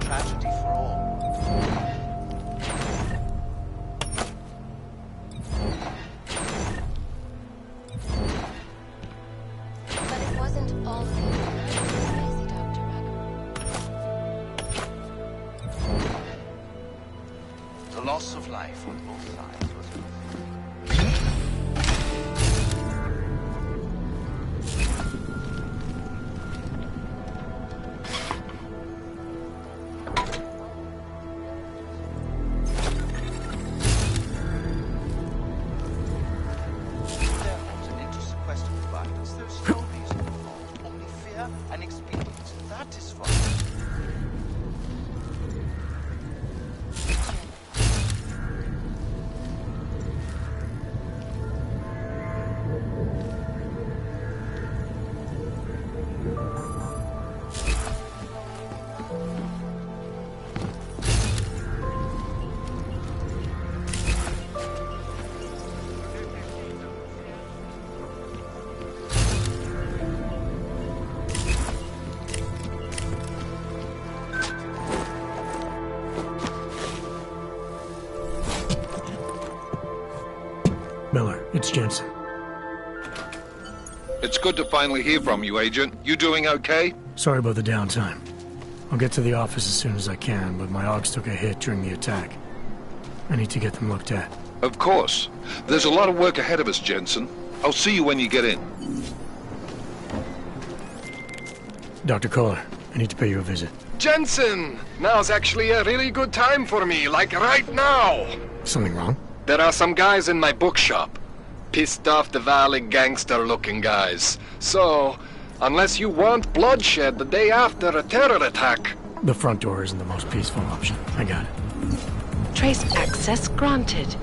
tragedy for all. But it wasn't all failure, crazy Dr. Rucker. The loss of life on both sides was and experience. That is fun. Miller, it's Jensen. It's good to finally hear from you, Agent. You doing okay? Sorry about the downtime. I'll get to the office as soon as I can, but my Augs took a hit during the attack. I need to get them looked at. Of course. There's a lot of work ahead of us, Jensen. I'll see you when you get in. Dr. Kohler, I need to pay you a visit. Jensen! Now's actually a really good time for me, like right now! Something wrong? There are some guys in my bookshop. Pissed off the Valley gangster-looking guys. So, unless you want bloodshed the day after a terror attack... The front door isn't the most peaceful option. I got it. Trace access granted.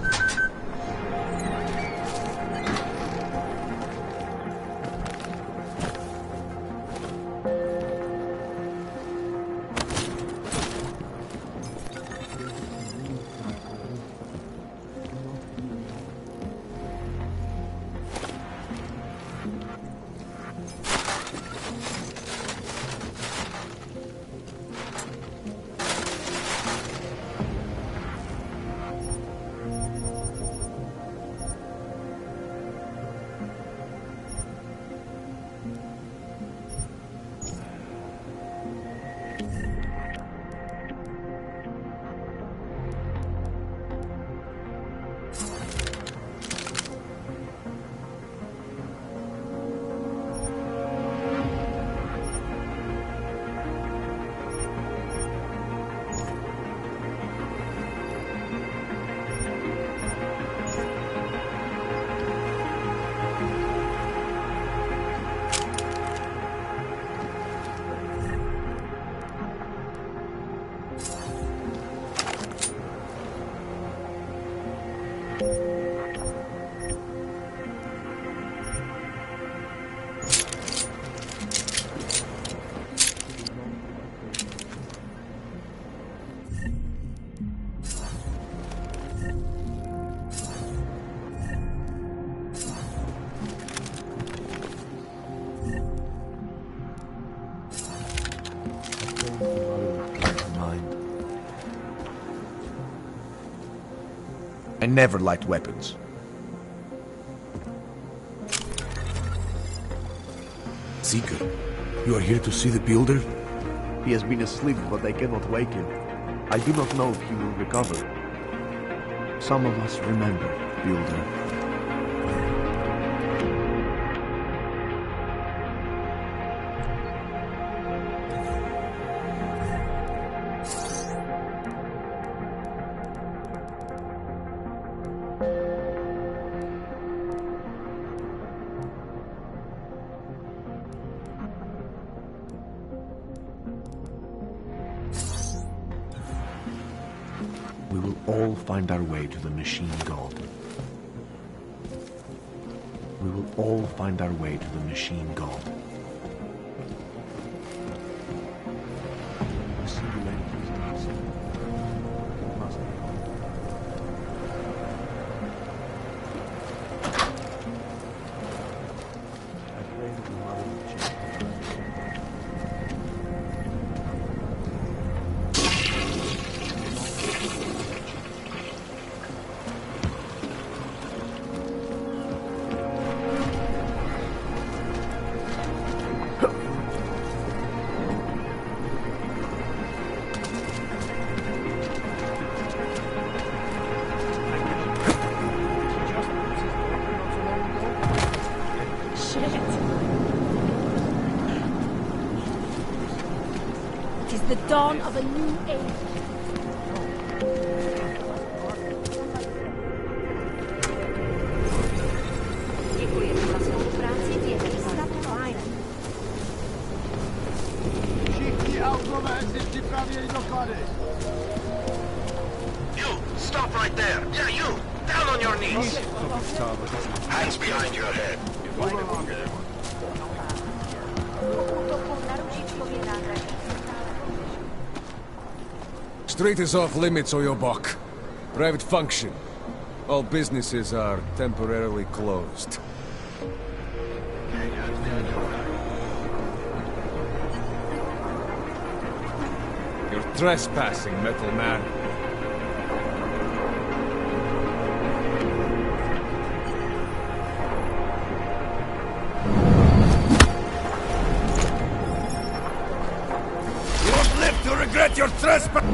I never liked weapons. Seeker, you are here to see the builder? He has been asleep, but I cannot wake him. I do not know if he will recover. Some of us remember, builder. We will all find our way to the machine god. We will all find our way to the machine god. dawn of a new age. Děkujeme za spolupráci v jedné fajn. Všichni autové si připravějí doklady. You, stop right there. Yeah, you. Down on your knees. Hands behind your head. Street is off limits, or your buck. Private function. All businesses are temporarily closed. You're trespassing, metal man. You won't live to regret your trespass!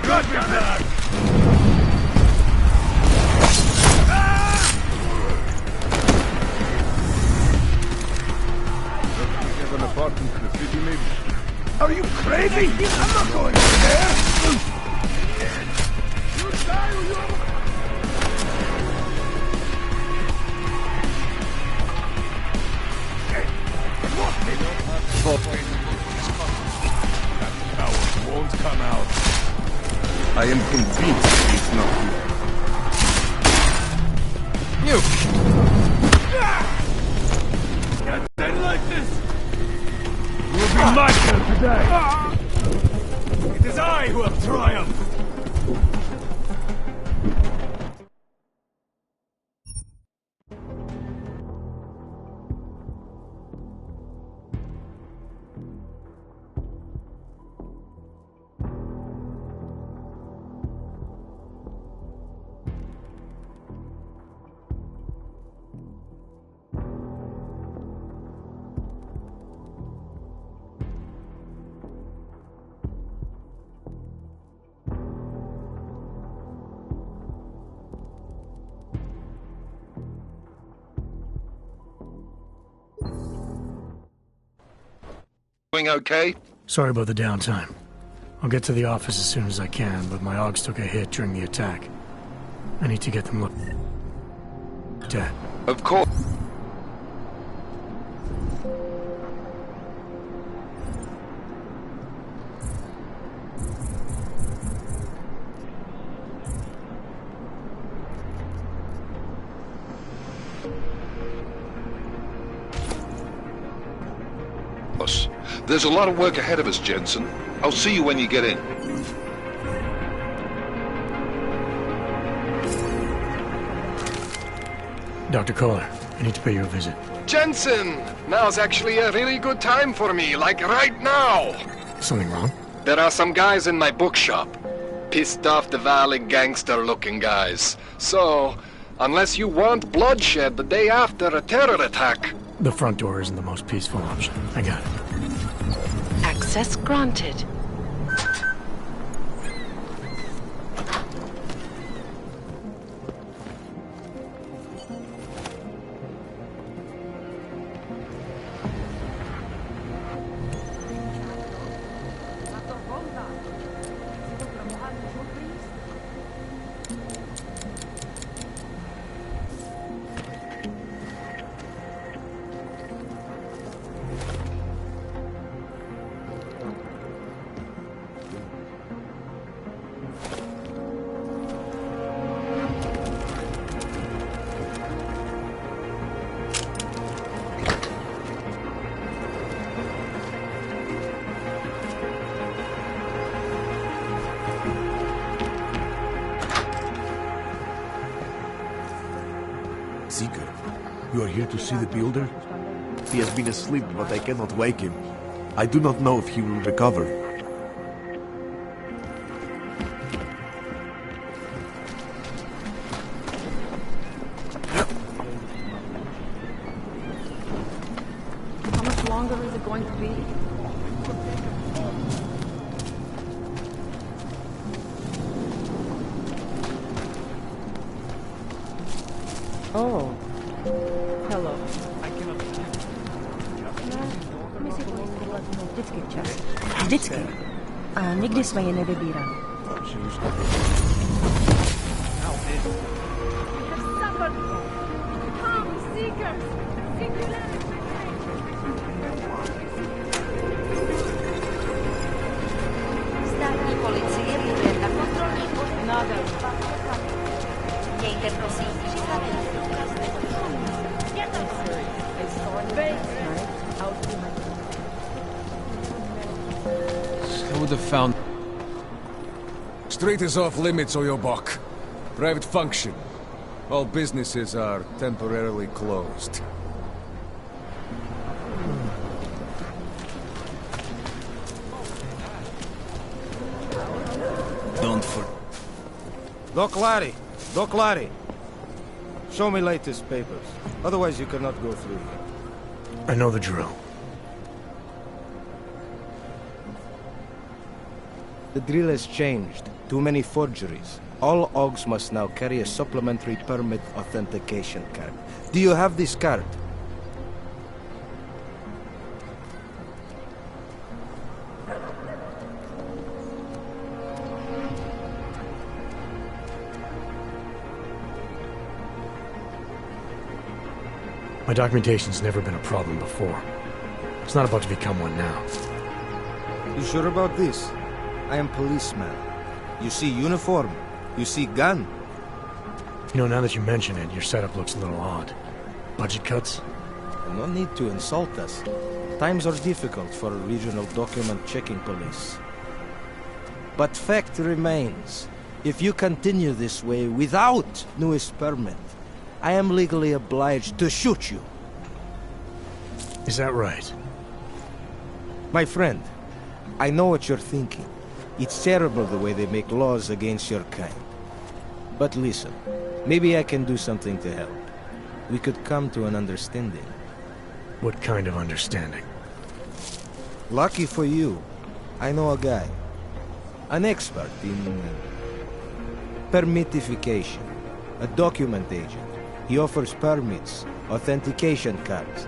An apartment in the city, maybe? Are you crazy? I'm not going there! That coward won't come out. I am convinced he's not here. You! Dead like this! You'll be my turn today! It is I who have triumphed! Doing okay? Sorry about the downtime. I'll get to the office as soon as I can, but my Augs took a hit during the attack. I need to get them looked at. Of course. There's a lot of work ahead of us, Jensen. I'll see you when you get in. Dr. Kohler, I need to pay you a visit. Jensen! Now's actually a really good time for me, like right now! Something wrong? There are some guys in my bookshop. Pissed off the Valley gangster-looking guys. So, unless you want bloodshed the day after a terror attack... The front door isn't the most peaceful option. I got it. Access granted. Seeker, you are here to see the builder? He has been asleep, but I cannot wake him. I do not know if he will recover. How much longer is it going to be? Oh. Hello. Vždycky. A nikdy jsme je nevybírali. Státní policie bude na kontrolní postup. Mějte prosím připravený důkaz nebo Who would have found... Street is off limits, or your buck. Private function. All businesses are temporarily closed. Don't for... Doc Larry! Show me latest papers. Otherwise you cannot go through here. I know the drill. The drill has changed. Too many forgeries. All OGs must now carry a supplementary permit authentication card. Do you have this card? My documentation's never been a problem before. It's not about to become one now. You sure about this? I am policeman. You see uniform. You see gun. You know, now that you mention it, your setup looks a little odd. Budget cuts? No need to insult us. Times are difficult for a regional document checking police. But fact remains, if you continue this way without newest permit, I am legally obliged to shoot you. Is that right? My friend, I know what you're thinking. It's terrible the way they make laws against your kind. But listen, maybe I can do something to help. We could come to an understanding. What kind of understanding? Lucky for you, I know a guy. An expert in permitification. A document agent. He offers permits, authentication cards.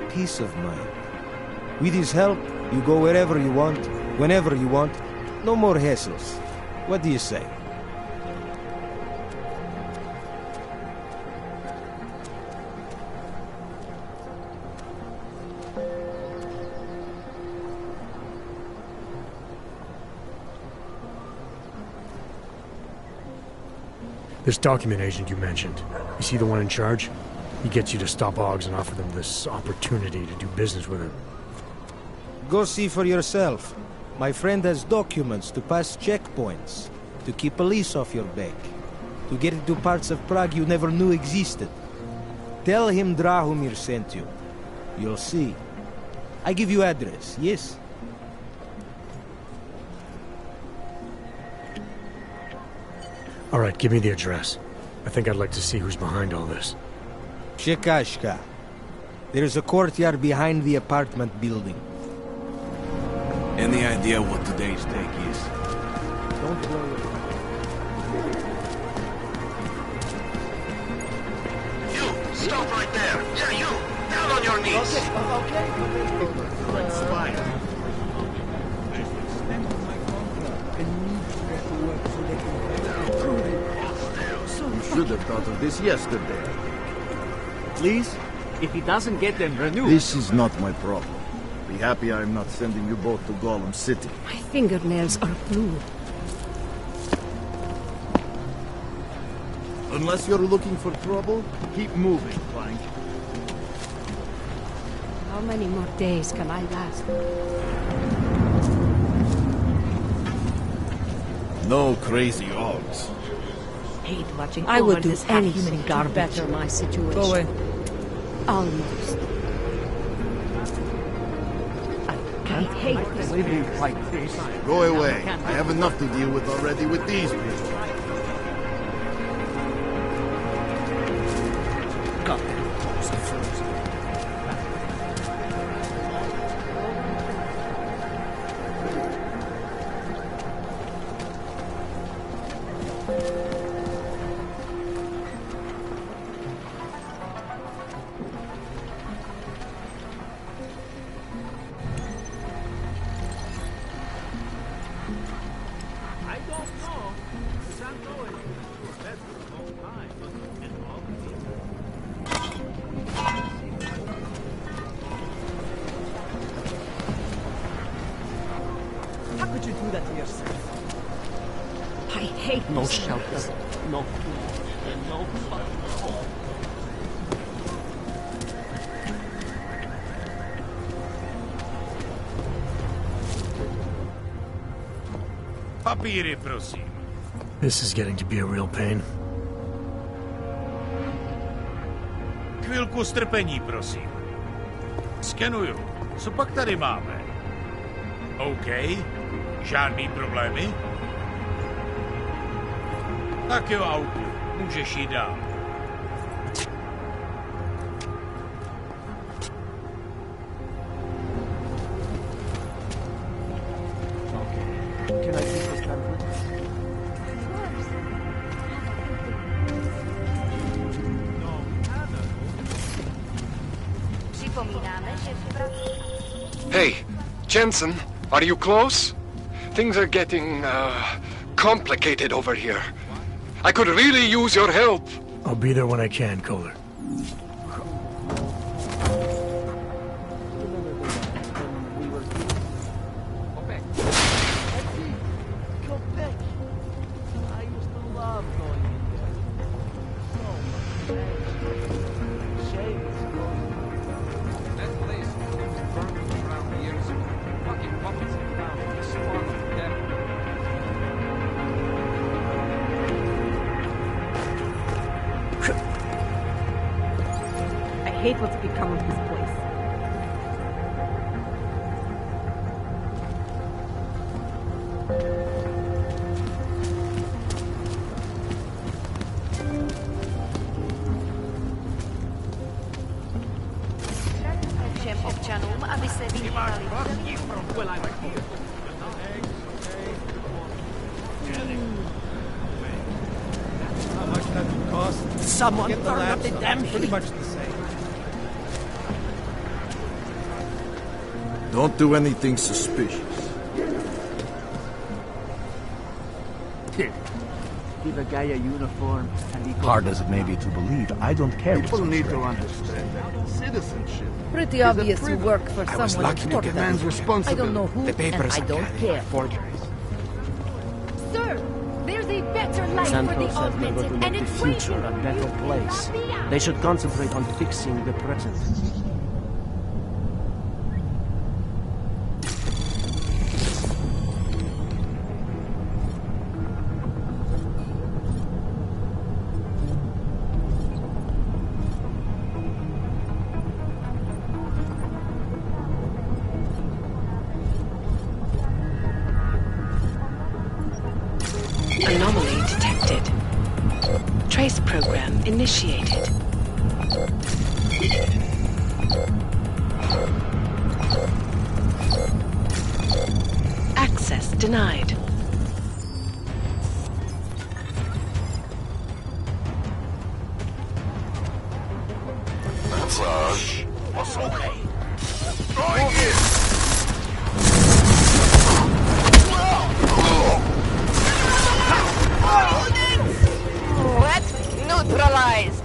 Peace of mind. With his help, you go wherever you want, whenever you want. No more hassles. What do you say? This document agent you mentioned, is he the one in charge? He gets you to stop OGs and offer them this opportunity to do business with him. Go see for yourself. My friend has documents to pass checkpoints, to keep police off your back, to get into parts of Prague you never knew existed. Tell him Drahomir sent you. You'll see. I give you address, yes? All right, give me the address. I think I'd like to see who's behind all this. Chekashka. There's a courtyard behind the apartment building. Any idea what today's take is? Don't worry. You! Stop right there! Yeah, you! Down on your knees! You should have thought of this yesterday. Please? If he doesn't get them renewed... This is not my problem. Be happy I'm not sending you both to Golem City. My fingernails are blue. Unless you're looking for trouble, keep moving, Plank. How many more days can I last? No crazy odds. Hate watching I would do anything to better my situation. Go away. Almost. I hate this. Living like this. Go away. I have enough to deal with already with these people. I hate no this shelter, no food, and no home. Papíry, prosím. This is getting to be a real pain. Chvilku strpení, prosím. Skenuju. Co pak tady máme? OK. Žádný problémy? Tak jo, autu. Můžeš jít dál. Can I see those pamphlets? Hey, Jensen, are you close? Things are getting, complicated over here. I could really use your help. I'll be there when I can, Kohler. I hate what's become of this place. Všem občanům, aby se vyhýbali. Someone turn up the damn heat. Pretty much the same. Don't do anything suspicious. Give a guy a uniform and he Hard as it may be to believe, I don't care. People need to understand that citizenship. Pretty obvious you work for was someone lucky to get important. Man's I responsible. don't know who, The papers and I don't care. forgeries. Sir, there's a better life for Santos the said we're going augmented, to and make the it's future waiting. a better place. They should concentrate on fixing the present. Anomaly detected. Trace program initiated. Access denied. Massage. What's okay? Trying it! What? Neutralized.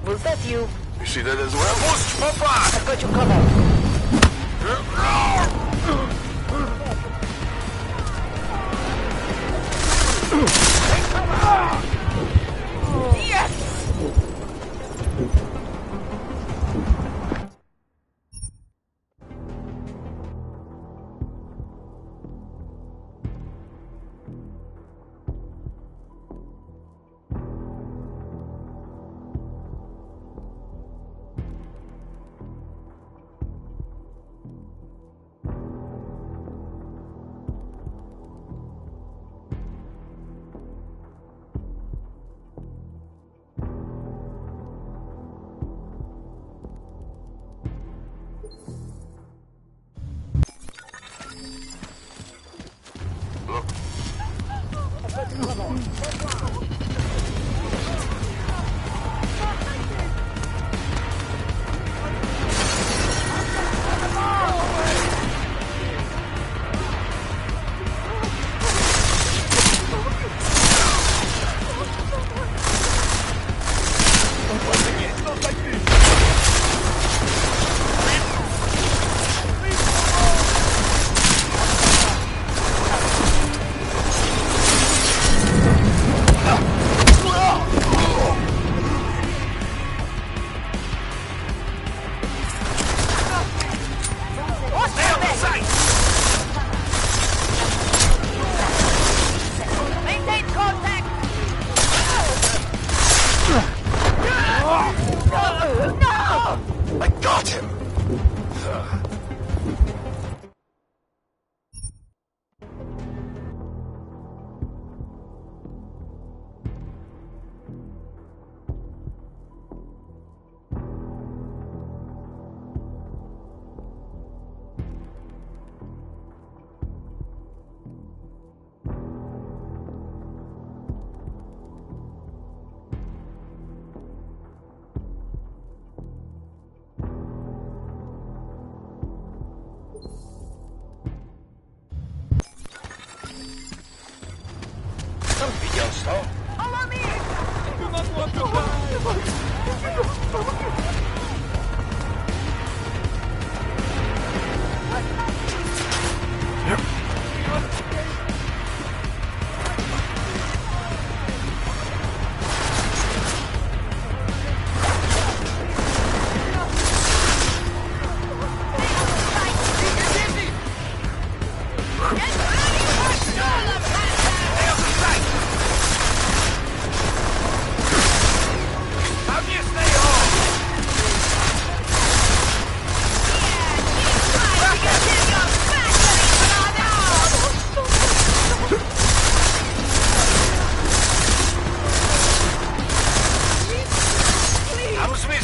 Was that you? You see that as well? Push, Papa! I've got you covered. Yes!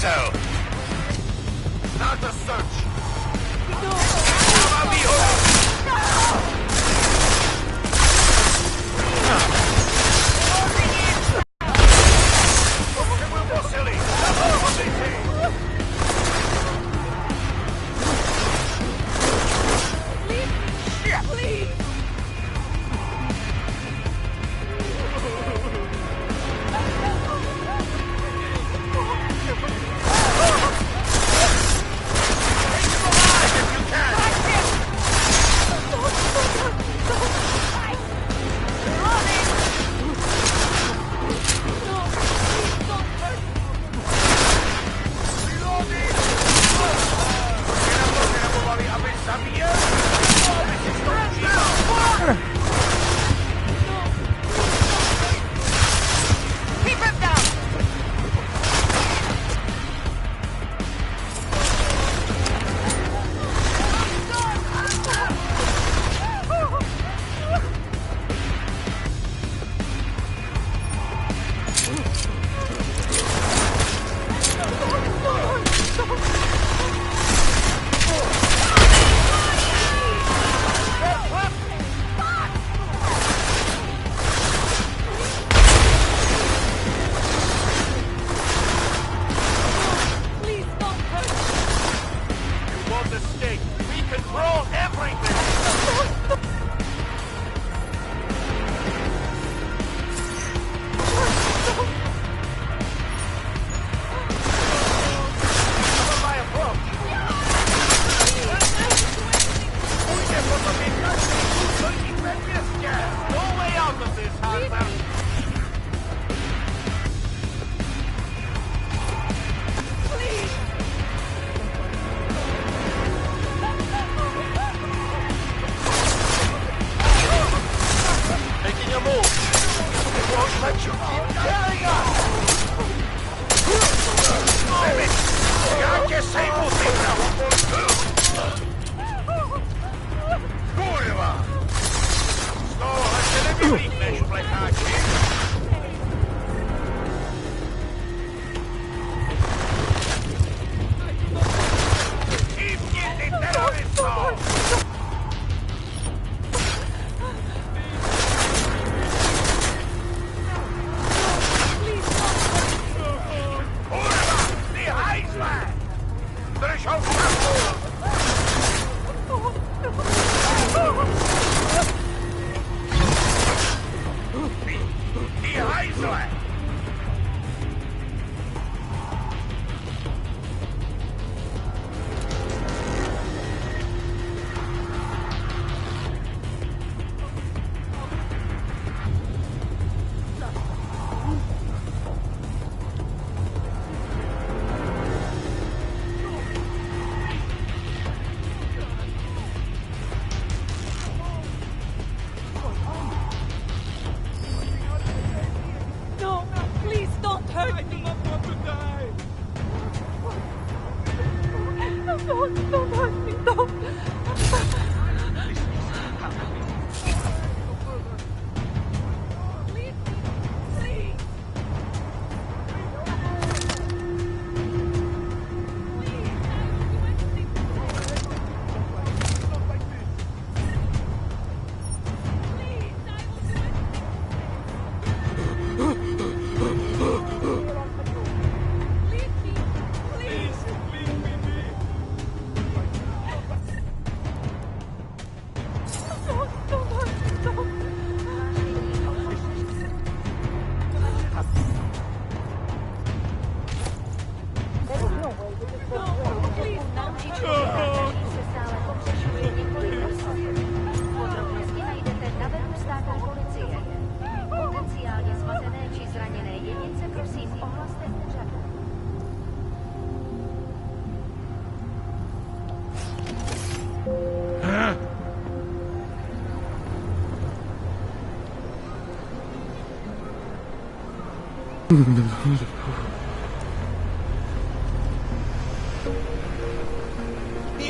diesel! Start the search!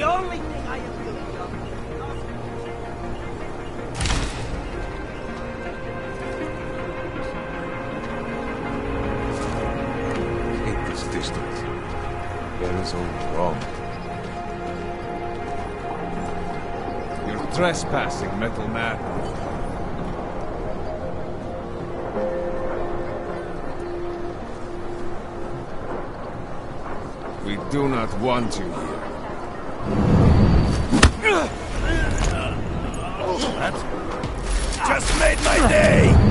The only thing I have really done. I hate this distance. There is only wrong. You're trespassing, Metal Man. We do not want you here. That just made my day!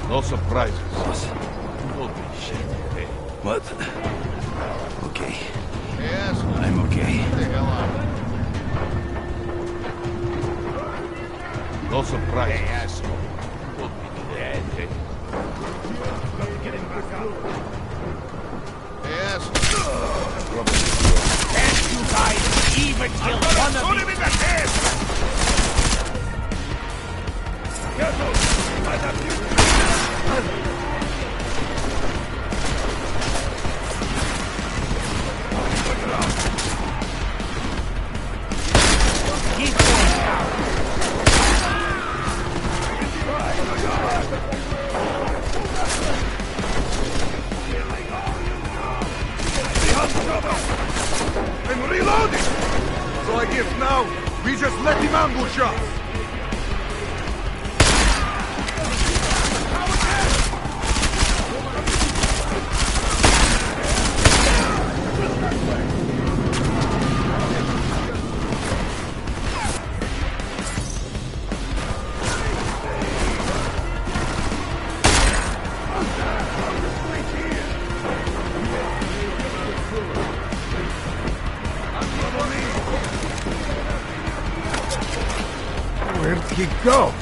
No surprises. Holy shit. Hey. What? Okay. Yes. I'm okay. Get the hell out. No surprises. Hey, asshole. Put me to the end, eh? Yes. Can't you guys even kill one of Shoot him in the head! I'm reloading! So I guess now, we just let him ambush us! Where'd he go?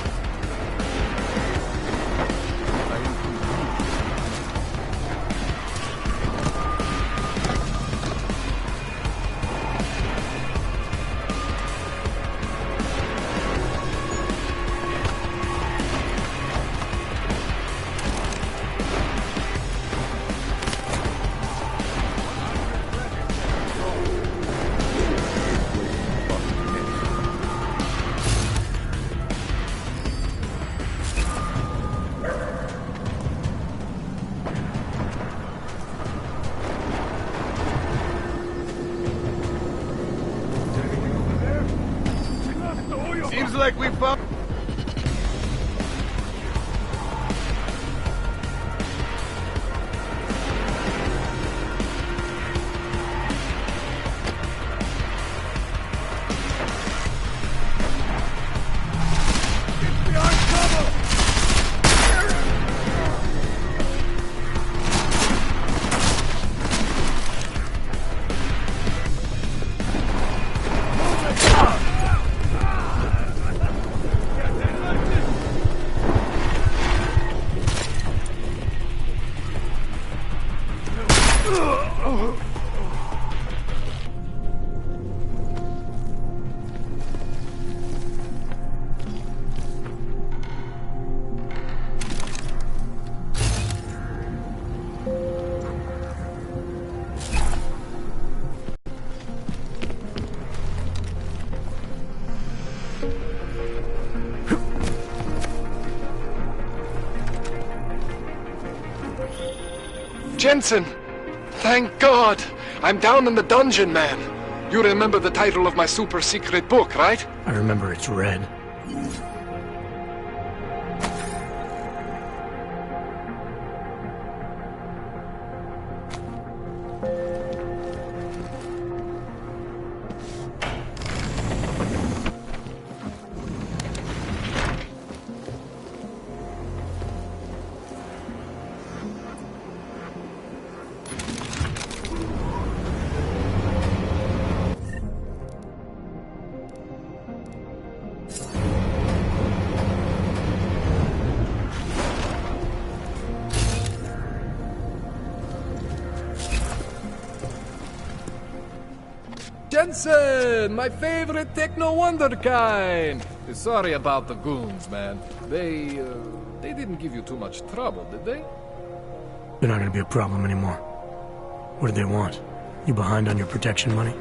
Jensen! Thank God! I'm down in the dungeon, man. You remember the title of my super secret book, right? I remember it's red. Jensen! My favorite techno wonderkind! Sorry about the goons, man. They didn't give you too much trouble, did they? They're not gonna be a problem anymore. What do they want? You behind on your protection money?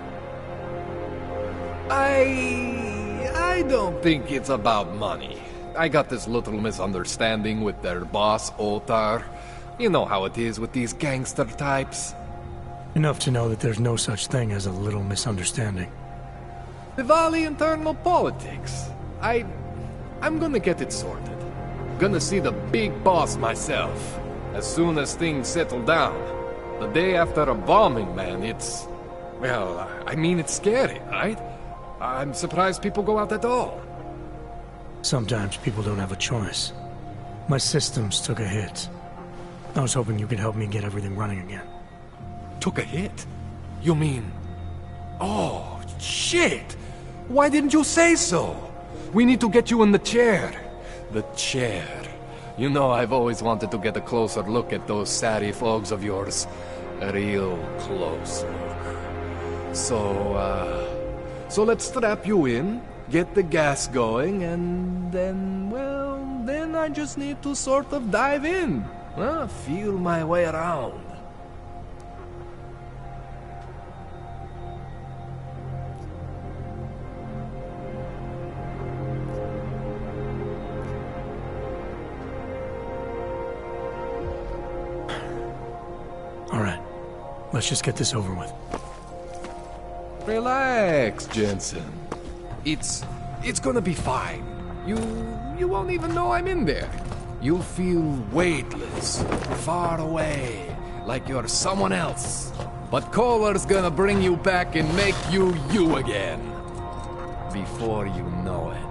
I don't think it's about money. I got this little misunderstanding with their boss, Otar. You know how it is with these gangster types. Enough to know that there's no such thing as a little misunderstanding. Diwali internal politics. I'm gonna get it sorted. Gonna see the big boss myself. As soon as things settle down. The day after a bombing, man, it's... Well, I mean, it's scary, right? I'm surprised people go out at all. Sometimes people don't have a choice. My systems took a hit. I was hoping you could help me get everything running again. Took a hit? You mean... Oh, shit! Why didn't you say so? We need to get you in the chair. The chair. You know, I've always wanted to get a closer look at those satty fogs of yours. A real close look. So let's strap you in, get the gas going, and then, well, then I just need to sort of dive in. Feel my way around. All right, let's just get this over with. Relax, Jensen. It's gonna be fine. You won't even know I'm in there. You'll feel weightless, far away, like you're someone else. But Kohler's gonna bring you back and make you you again. Before you know it.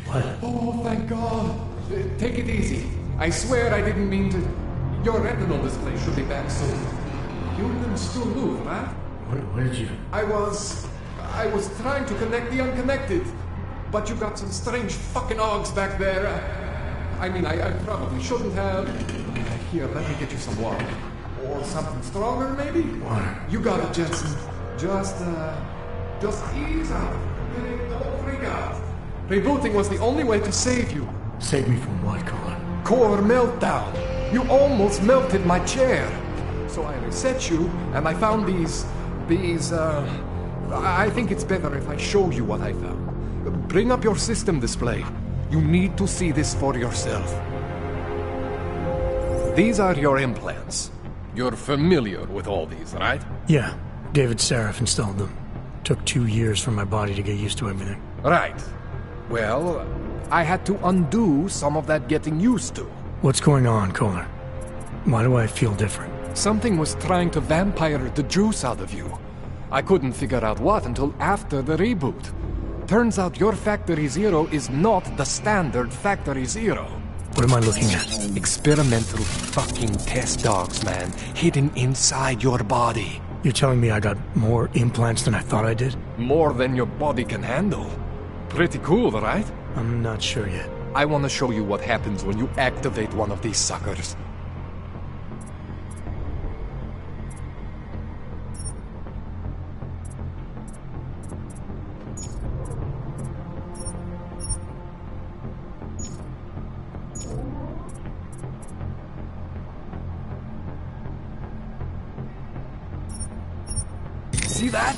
What? Oh, thank God. Take it easy. I swear I didn't mean to... Your retinal display should be back soon. You can still move, right? What did you... I was trying to connect the unconnected. But you got some strange fucking ogs back there. I mean, I probably shouldn't have. Here, let me get you some water. Or something stronger, maybe? Water. You got it, Jensen. Just ease up. Don't freak out. Rebooting was the only way to save you. Save me from what, Kohler? Core meltdown. You almost melted my chair. So I reset you, and I found these... I think it's better if I show you what I found. Bring up your system display. You need to see this for yourself. These are your implants. You're familiar with all these, right? Yeah. David Seraph installed them. Took 2 years for my body to get used to everything. Right. Well, I had to undo some of that getting used to. What's going on, Kohler? Why do I feel different? Something was trying to vampire the juice out of you. I couldn't figure out what until after the reboot. Turns out your Factory Zero is not the standard Factory Zero. What am I looking at? Experimental fucking test dogs, man. Hidden inside your body. You're telling me I got more implants than I thought I did? More than your body can handle. Pretty cool, right? I'm not sure yet. I want to show you what happens when you activate one of these suckers. See that?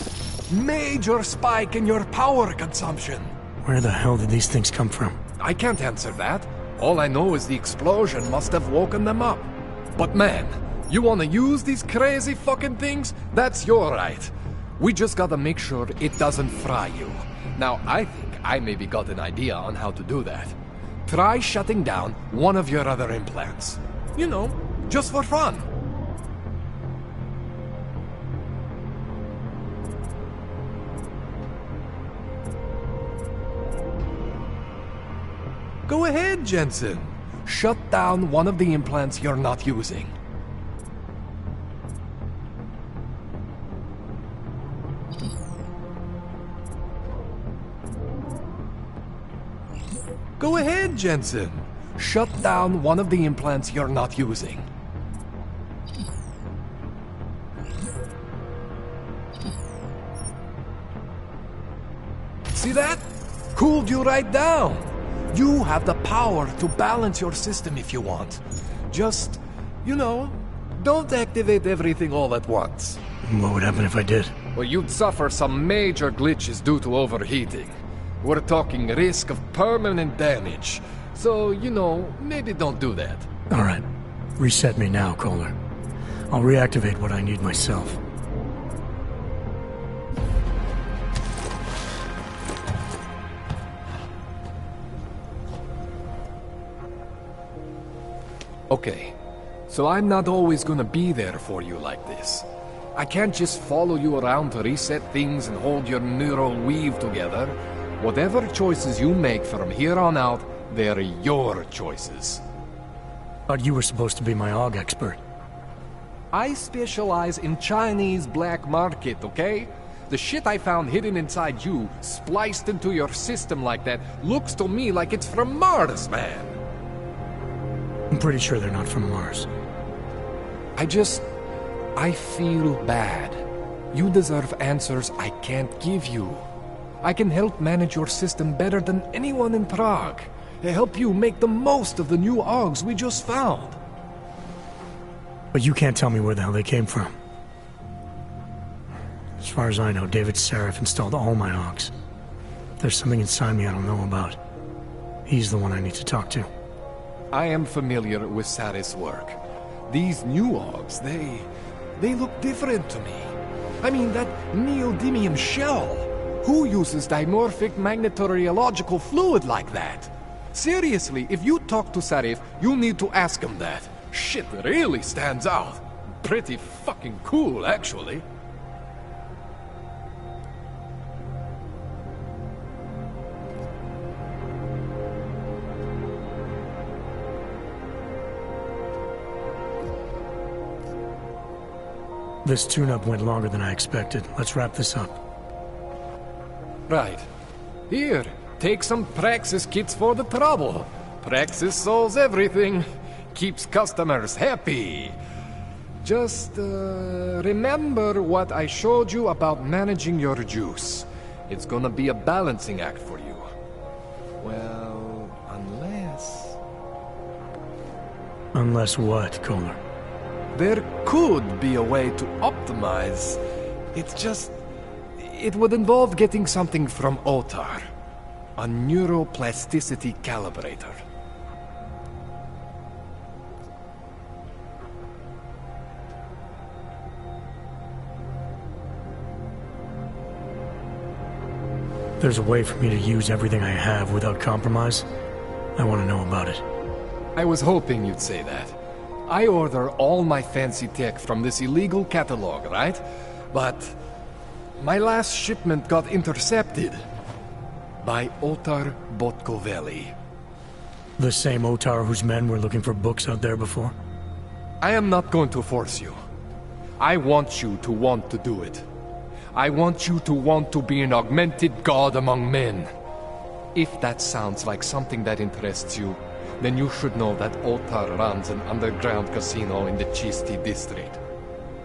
Major spike in your power consumption. Where the hell did these things come from? I can't answer that. All I know is the explosion must have woken them up. But man, you wanna use these crazy fucking things? That's your right. We just gotta make sure it doesn't fry you. Now, I think I maybe got an idea on how to do that. Try shutting down one of your other implants. You know, just for fun. Go ahead, Jensen. Shut down one of the implants you're not using. Go ahead, Jensen. Shut down one of the implants you're not using. See that? Cooled you right down. You have the power to balance your system if you want. Just, you know, don't activate everything all at once. What would happen if I did? Well, you'd suffer some major glitches due to overheating. We're talking risk of permanent damage. So, you know, maybe don't do that. All right. Reset me now, Kohler. I'll reactivate what I need myself. Okay, so I'm not always gonna be there for you like this. I can't just follow you around to reset things and hold your neural weave together. Whatever choices you make from here on out, they're your choices. Thought you were supposed to be my AUG expert. I specialize in Chinese black market, okay? The shit I found hidden inside you, spliced into your system like that, looks to me like it's from Mars, man. I'm pretty sure they're not from Mars. I feel bad. You deserve answers I can't give you. I can help manage your system better than anyone in Prague. Help you make the most of the new AUGs we just found. But you can't tell me where the hell they came from. As far as I know, David Seraph installed all my AUGs. There's something inside me I don't know about. He's the one I need to talk to. I am familiar with Sarah's work. These new AUGs, they look different to me. I mean, that neodymium shell. Who uses dimorphic magnetorheological fluid like that? Seriously, if you talk to Sarif, you need to ask him that. Shit really stands out. Pretty fucking cool, actually. This tune-up went longer than I expected. Let's wrap this up. Right. Here, take some Praxis kits for the trouble. Praxis solves everything. Keeps customers happy. Just, remember what I showed you about managing your juice. It's gonna be a balancing act for you. Well, unless... Unless what, Kohler? There could be a way to optimize. It's just... It would involve getting something from Otar. A neuroplasticity calibrator. There's a way for me to use everything I have without compromise. I want to know about it. I was hoping you'd say that. I order all my fancy tech from this illegal catalog, right? But my last shipment got intercepted by Otar Botkoveli. The same Otar whose men were looking for books out there before? I am not going to force you. I want you to want to do it. I want you to want to be an augmented god among men. If that sounds like something that interests you, then you should know that Otar runs an underground casino in the Chisti district.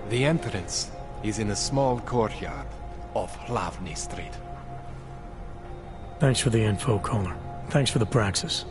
The entrance is in a small courtyard off Hlavny Street. Thanks for the info, Kohler. Thanks for the praxis.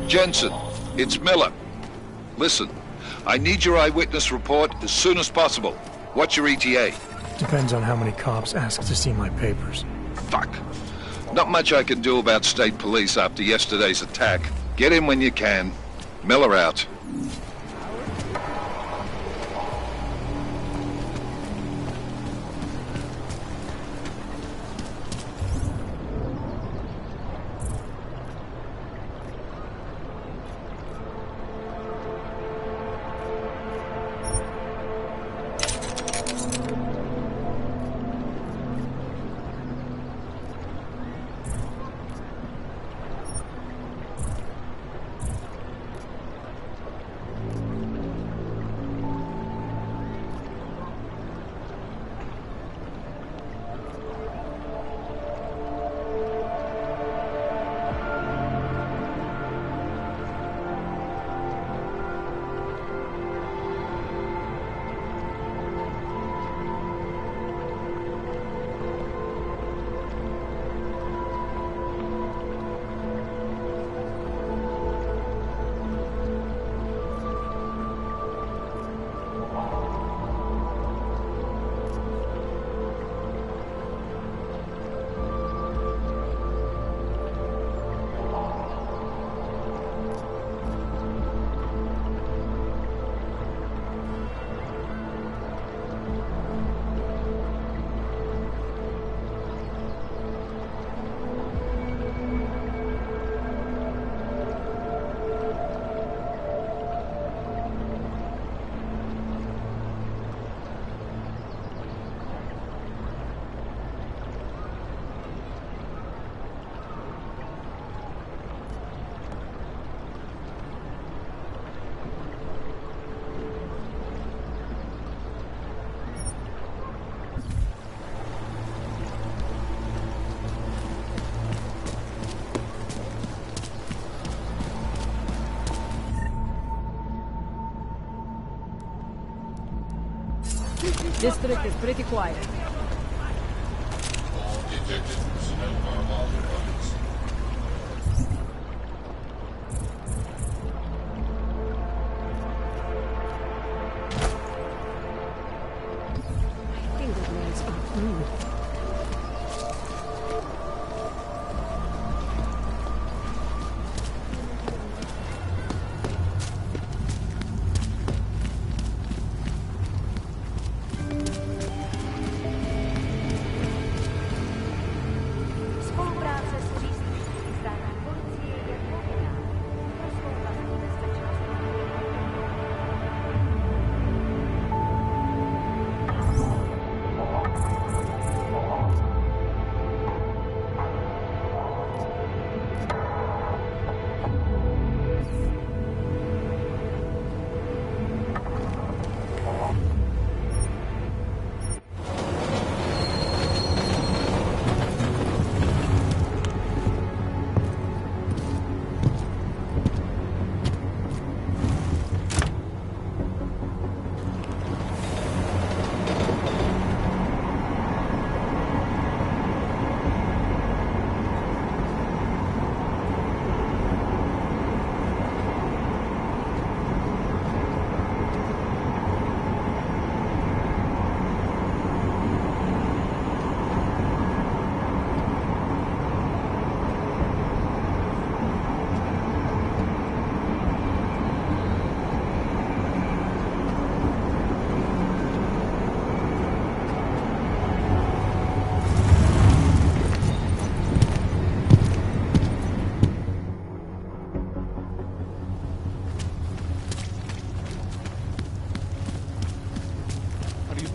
Jensen, it's Miller. Listen, I need your eyewitness report as soon as possible. What's your ETA? Depends on how many cops ask to see my papers. Fuck. Not much I can do about state police after yesterday's attack. Get in when you can. Miller out. District is pretty quiet. My fingernails are blue.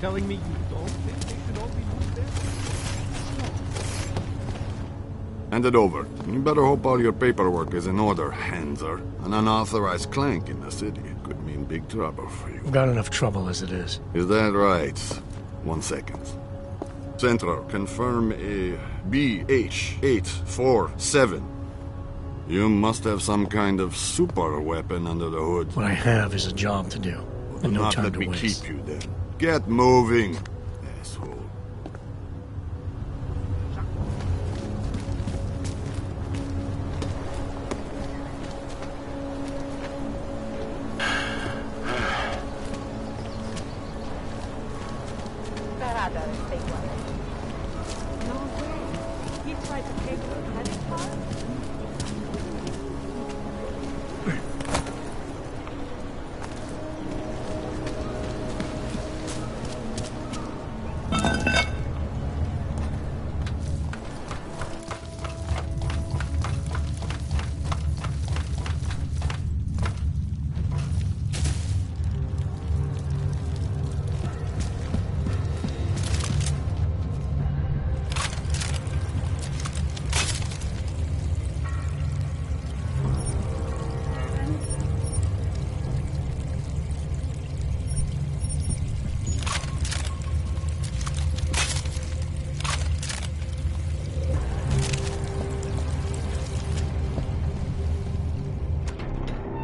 Telling me you don't think they should all be moved there? Hand it over. You better hope all your paperwork is in order, Hanser. An unauthorized clank in the city could mean big trouble for you. I've got enough trouble as it is. Is that right? 1 second. Central, confirm a BH-847. You must have some kind of super weapon under the hood. What I have is a job to do, and no time to waste. Not let me keep you then. Get moving, asshole. like to pay for a credit card?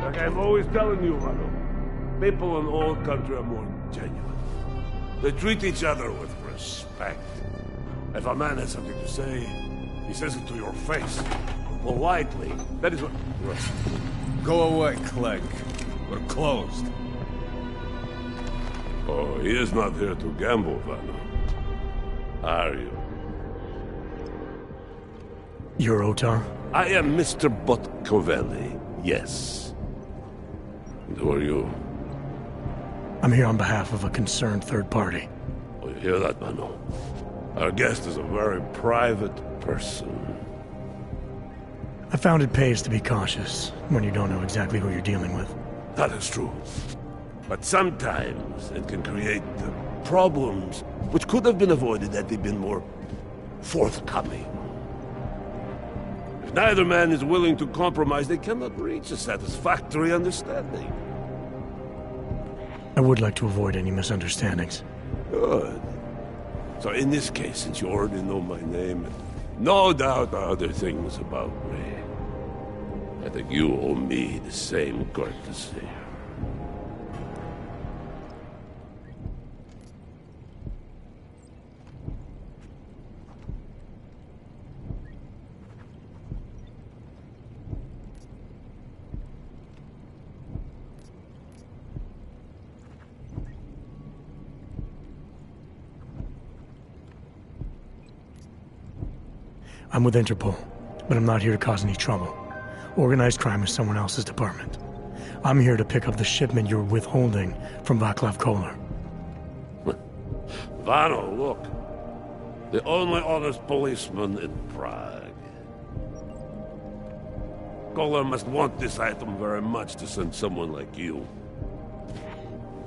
Like I'm always telling you, Vano, people in all country are more genuine. They treat each other with respect. If a man has something to say, he says it to your face. Politely. That is what... Go away, Clegg. We're closed. Oh, he is not here to gamble, Vano. Are you? You're Otar? I am Mr. Botkovelli, yes. And who are you? I'm here on behalf of a concerned third party. Oh, you hear that, Vano? Our guest is a very private person. I found it pays to be cautious when you don't know exactly who you're dealing with. That is true. But sometimes it can create problems which could have been avoided had they been more forthcoming. If neither man is willing to compromise, they cannot reach a satisfactory understanding. I would like to avoid any misunderstandings. Good. So in this case, since you already know my name, and no doubt other things about me, I think you owe me the same courtesy. I'm with Interpol, but I'm not here to cause any trouble. Organized crime is someone else's department. I'm here to pick up the shipment you're withholding from Václav Koller. Vano, look. The only honest policeman in Prague. Koller must want this item very much to send someone like you.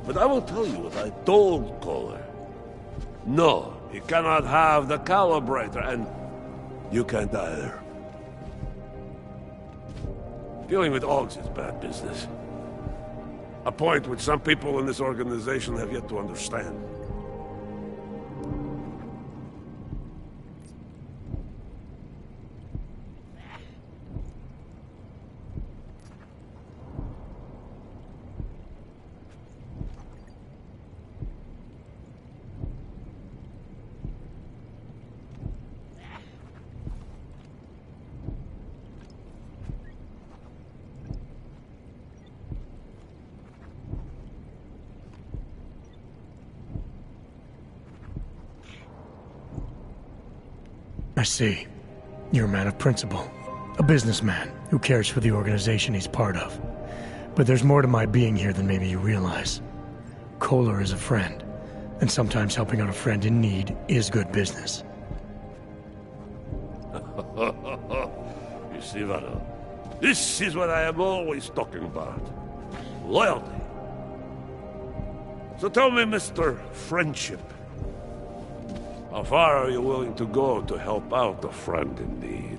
But I will tell you what I told Koller. No, he cannot have the calibrator, and you can't either. Dealing with Augs is bad business. A point which some people in this organization have yet to understand. I see. You're a man of principle. A businessman who cares for the organization he's part of. But there's more to my being here than maybe you realize. Koller is a friend, and sometimes helping out a friend in need is good business. You see, Vano, this is what I am always talking about. Loyalty. So tell me, Mr. Friendship, how far are you willing to go to help out a friend in need?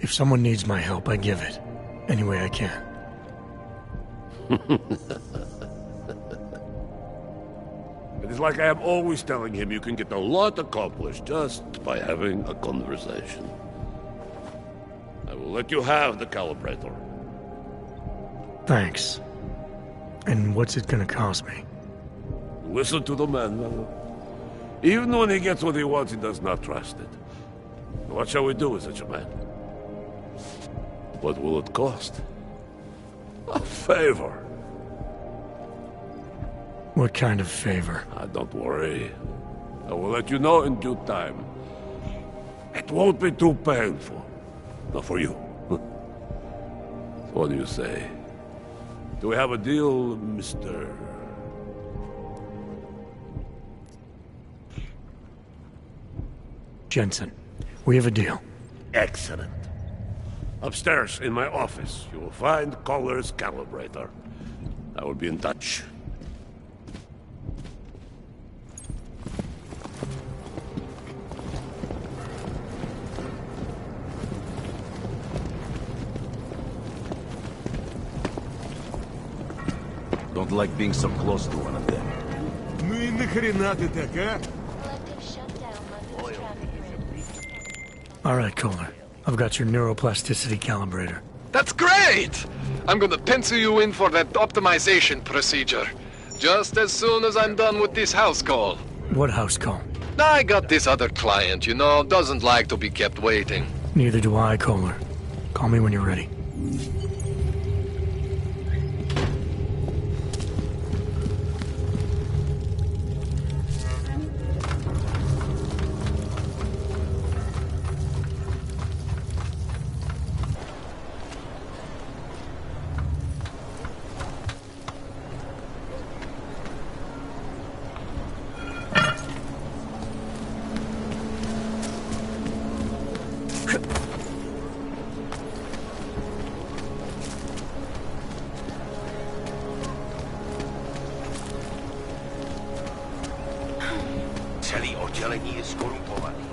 If someone needs my help, I give it. Any way I can. It is like I am always telling him, you can get a lot accomplished just by having a conversation. I will let you have the calibrator. Thanks. And what's it gonna cost me? Listen to the man, Vano. Even when he gets what he wants, he does not trust it. What shall we do with such a man? What will it cost? A favor. What kind of favor? Don't worry. I will let you know in due time. It won't be too painful. Not for you. What do you say? Do we have a deal, Mr. Jensen, we have a deal. Excellent. Upstairs in my office, you will find Collar's calibrator. I will be in touch. Don't like being so close to one of them. Ну и нахрена ты так, а? All right, Kohler. I've got your neuroplasticity calibrator. That's great! I'm gonna pencil you in for that optimization procedure. Just as soon as I'm done with this house call. What house call? I got this other client, you know, doesn't like to be kept waiting. Neither do I, Kohler. Call me when you're ready. Celý oddělení je skorumpovaný.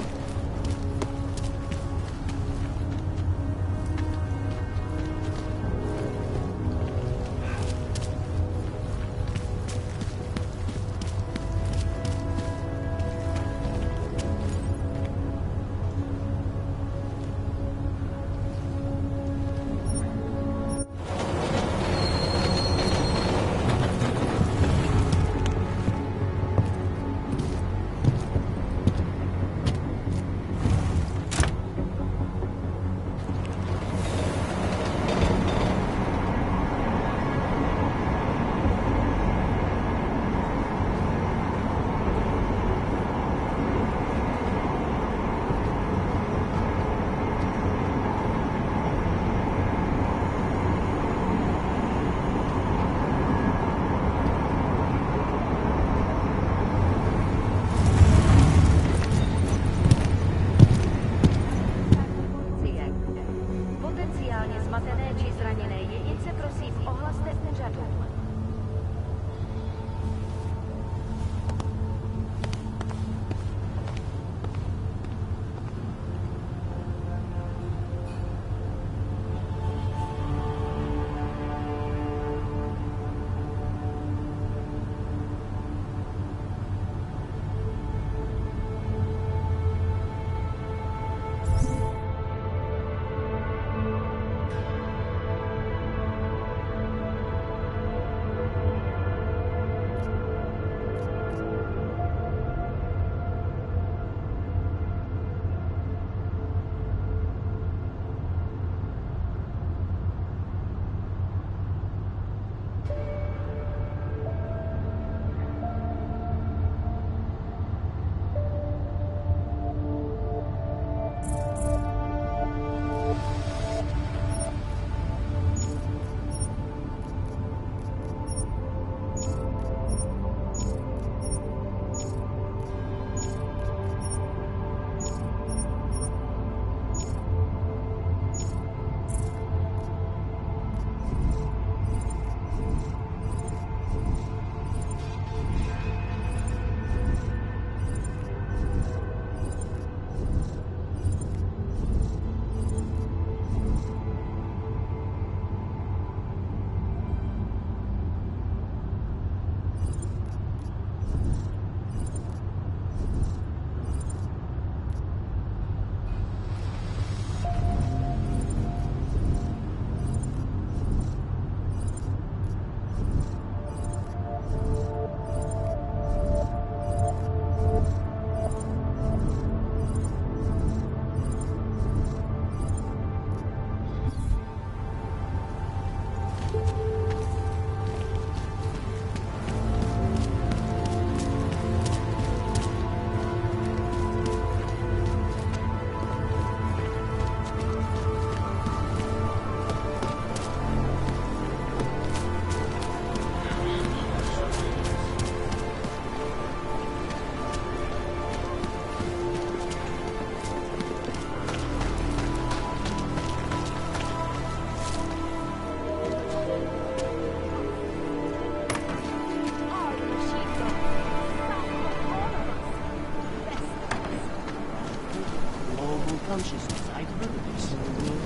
consciousness. I've heard of this.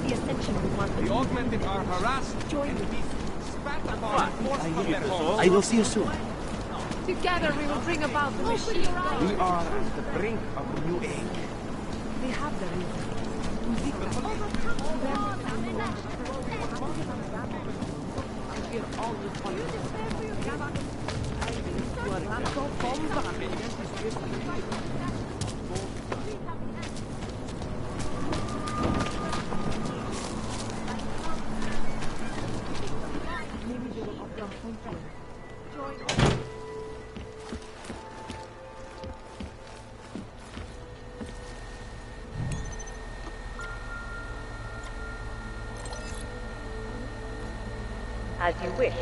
The Ascension will want The augmented are harassed and spat upon. I will see you soon. Together we will bring about the machine. We are at the brink of a new age. They have the reason. As you wish,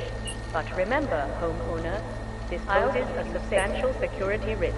but remember, homeowner, this poses a substantial security risk.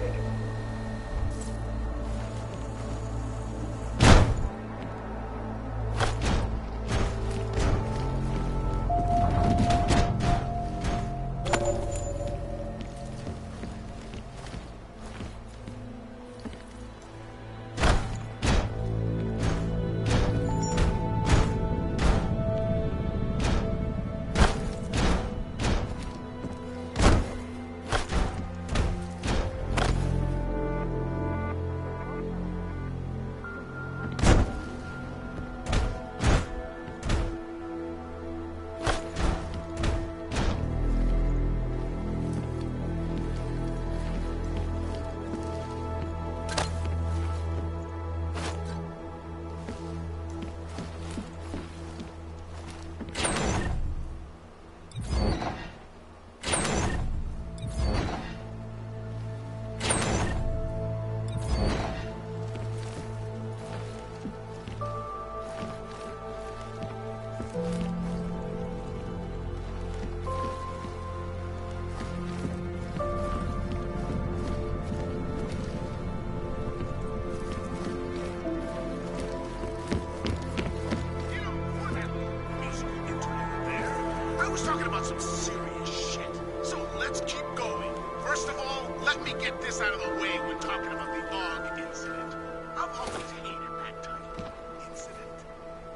I was talking about some serious shit. So let's keep going. First of all, let me get this out of the way when talking about the AUG incident. I've always hated that title. Incident.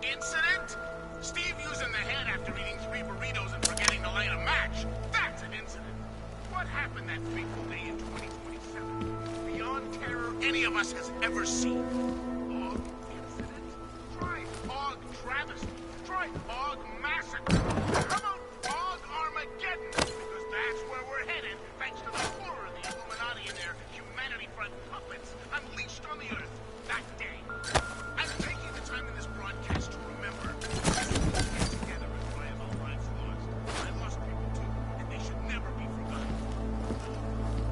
Incident? Steve using the head after eating 3 burritos and forgetting to light a match. That's an incident. What happened that fateful day in 2027? Beyond terror any of us has ever seen. AUG incident? Try AUG travesty. Try AUG massacre. How about AUG Armageddon? Because that's where we're headed, thanks to the horror of the Illuminati and their humanity front puppets unleashed on the Earth that day. I'm taking the time in this broadcast to remember. Get together and cry about lives lost. I lost people too, and they should never be forgotten.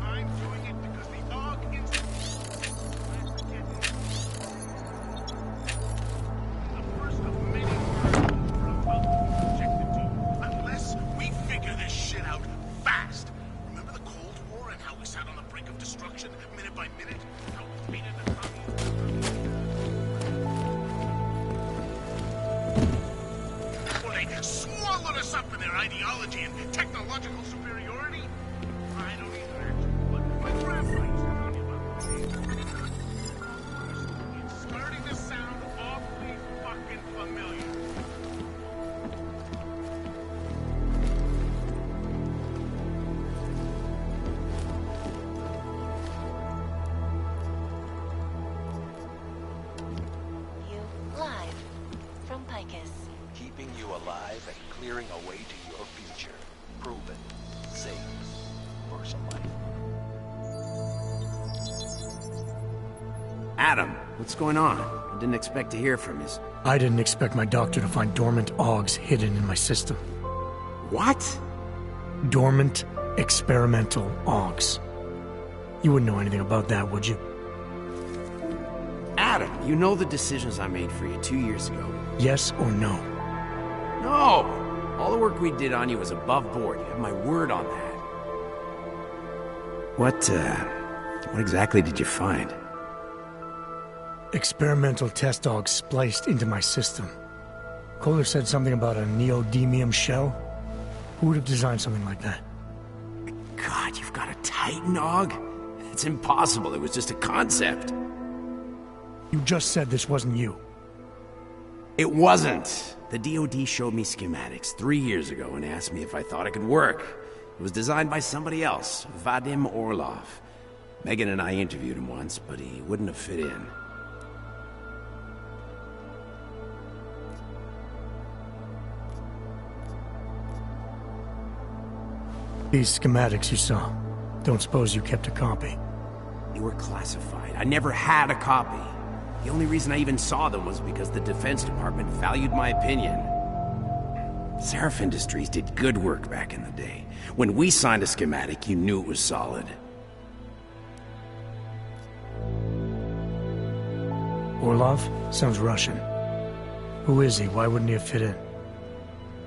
I'm doing it because the AUG incident. The first of many unless we figure this shit out fast. Remember the Cold War and how we sat on the brink of destruction minute by minute? How we hated the Well, they swallowed us up in their ideology and technological superiority? I don't either, actually, but my grandpa used to tell me about it. It's starting to sound awfully fucking familiar. Keeping you alive and clearing a way to your future. Proven. Safe. For some life. Adam, what's going on? I didn't expect to hear from you. I didn't expect my doctor to find dormant AUGs hidden in my system. What? Dormant experimental AUGs. You wouldn't know anything about that, would you? Adam, you know the decisions I made for you 2 years ago. Yes or no? No! All the work we did on you was above board. You have my word on that. What exactly did you find? Experimental test AUGs spliced into my system. Kohler said something about a neodymium shell. Who would have designed something like that? God, you've got a Titan AUG? It's impossible. It was just a concept. You just said this wasn't you. It wasn't. The DoD showed me schematics 3 years ago and asked me if I thought it could work. It was designed by somebody else, Vadim Orlov. Megan and I interviewed him once, but he wouldn't have fit in. These schematics you saw, don't suppose you kept a copy? They were classified. I never had a copy. The only reason I even saw them was because the Defense Department valued my opinion. Seraph Industries did good work back in the day. When we signed a schematic, you knew it was solid. Orlov? Sounds Russian. Who is he? Why wouldn't he have fit in?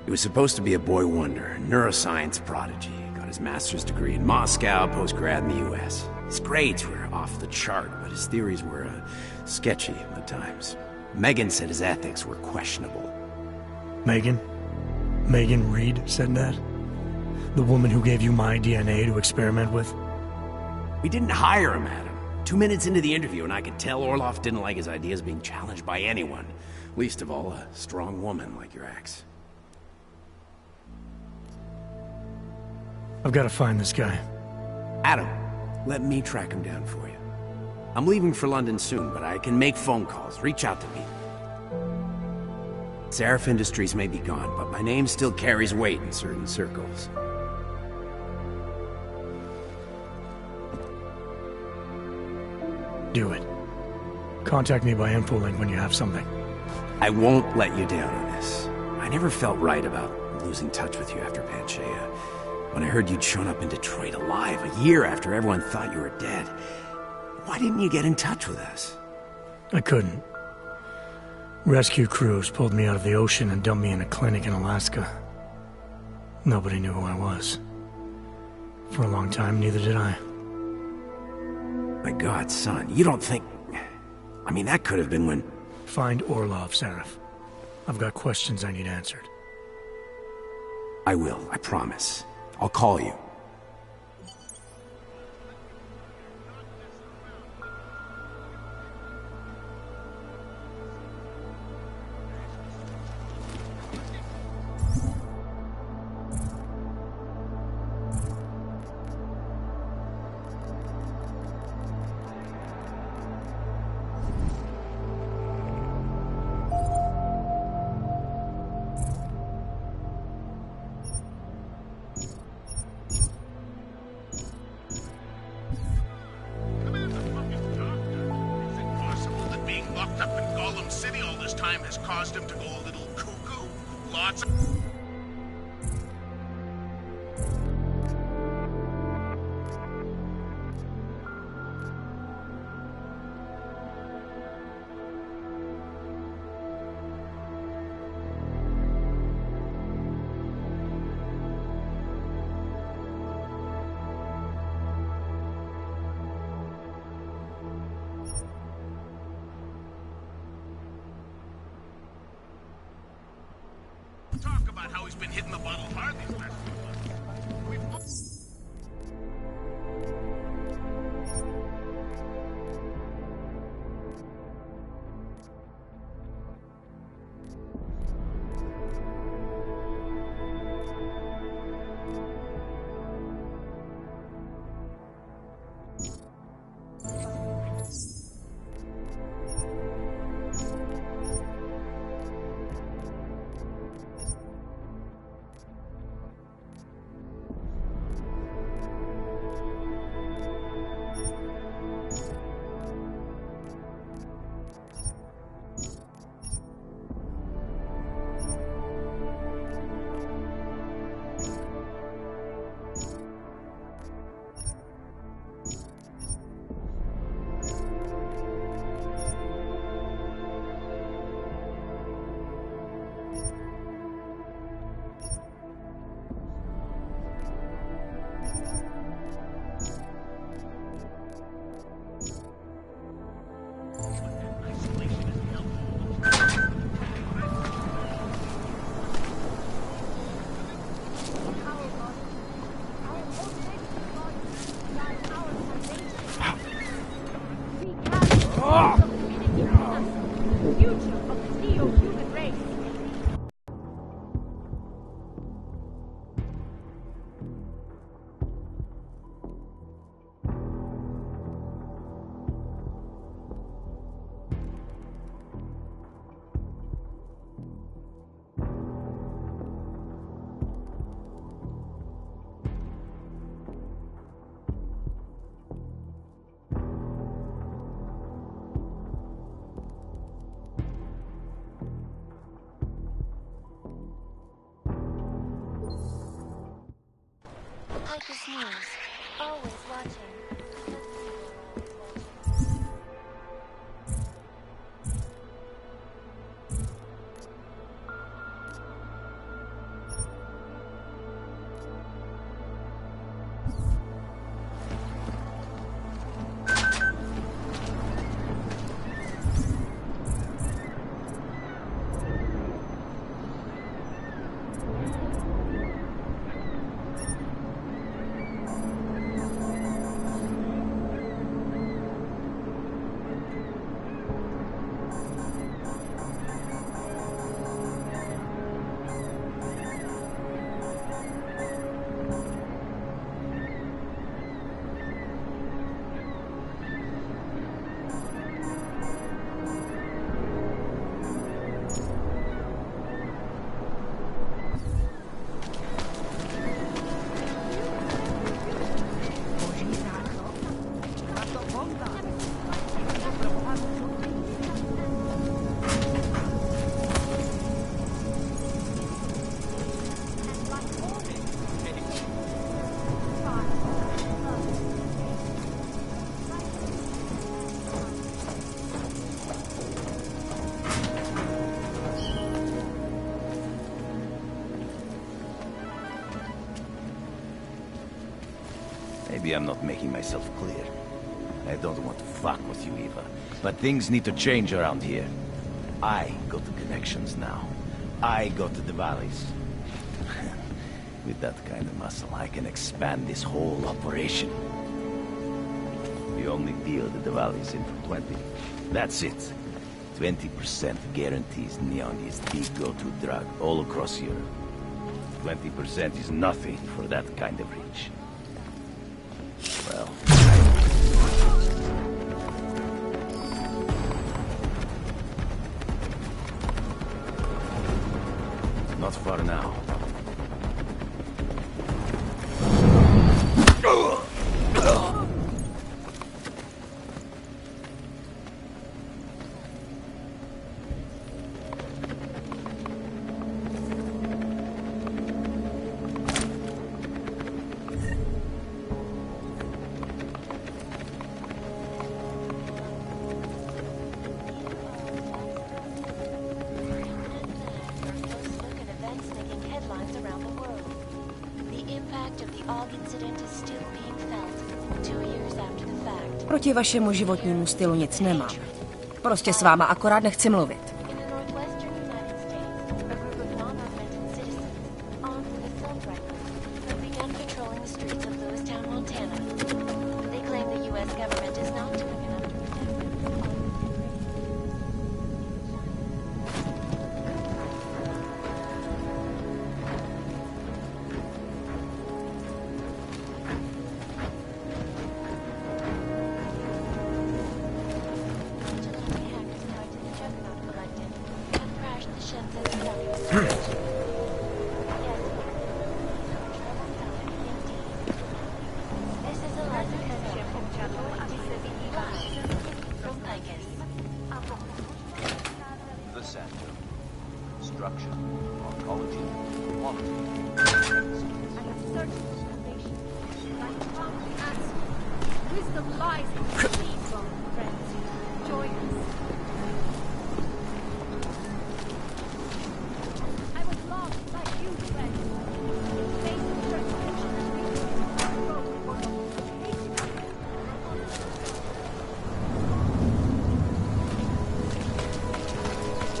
He was supposed to be a boy wonder, neuroscience prodigy. Got his master's degree in Moscow, post-grad in the US. His grades were off the chart, but his theories were sketchy at times. Megan said his ethics were questionable. Megan? Megan Reed said that? The woman who gave you my DNA to experiment with? We didn't hire him, Adam. 2 minutes into the interview, and I could tell Orlov didn't like his ideas being challenged by anyone. Least of all, a strong woman like your ex. I've got to find this guy. Adam, let me track him down for you. I'm leaving for London soon, but I can make phone calls. Reach out to me. Seraph Industries may be gone, but my name still carries weight in certain circles. Do it. Contact me by infolink when you have something. I won't let you down on this. I never felt right about losing touch with you after Panchea. When I heard you'd shown up in Detroit alive a year after everyone thought you were dead, why didn't you get in touch with us? I couldn't. Rescue crews pulled me out of the ocean and dumped me in a clinic in Alaska. Nobody knew who I was. For a long time, neither did I. My God, son, you don't think... I mean, that could have been when... Find Orlov, Seraph. I've got questions I need answered. I will, I promise. I'll call you. Has caused him to go a little cuckoo. Lots of... Talk about how he's been hitting the bottle hard these last few months. future of the neo-human race. Tigers News, always watching. Maybe I'm not making myself clear. I don't want to fuck with you, Eva. But things need to change around here. I got the connections now. I got the valleys. With that kind of muscle, I can expand this whole operation. The only deal that the valley's in for 20. That's it. 20% guarantees Neon is the go-to drug all across Europe. 20% is nothing for that kind of reach. Well... Not far now. Proti vašemu životnímu stylu nic nemám. Prostě s váma akorát nechci mluvit.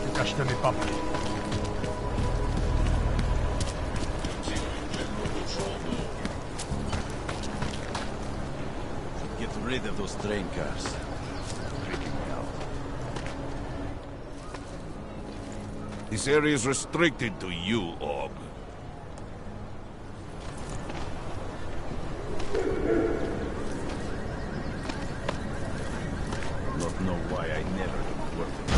Ukažte mi papír. Get rid of those train cars. Freaking me out. This area is restricted to you, Og. Not know why I never worked.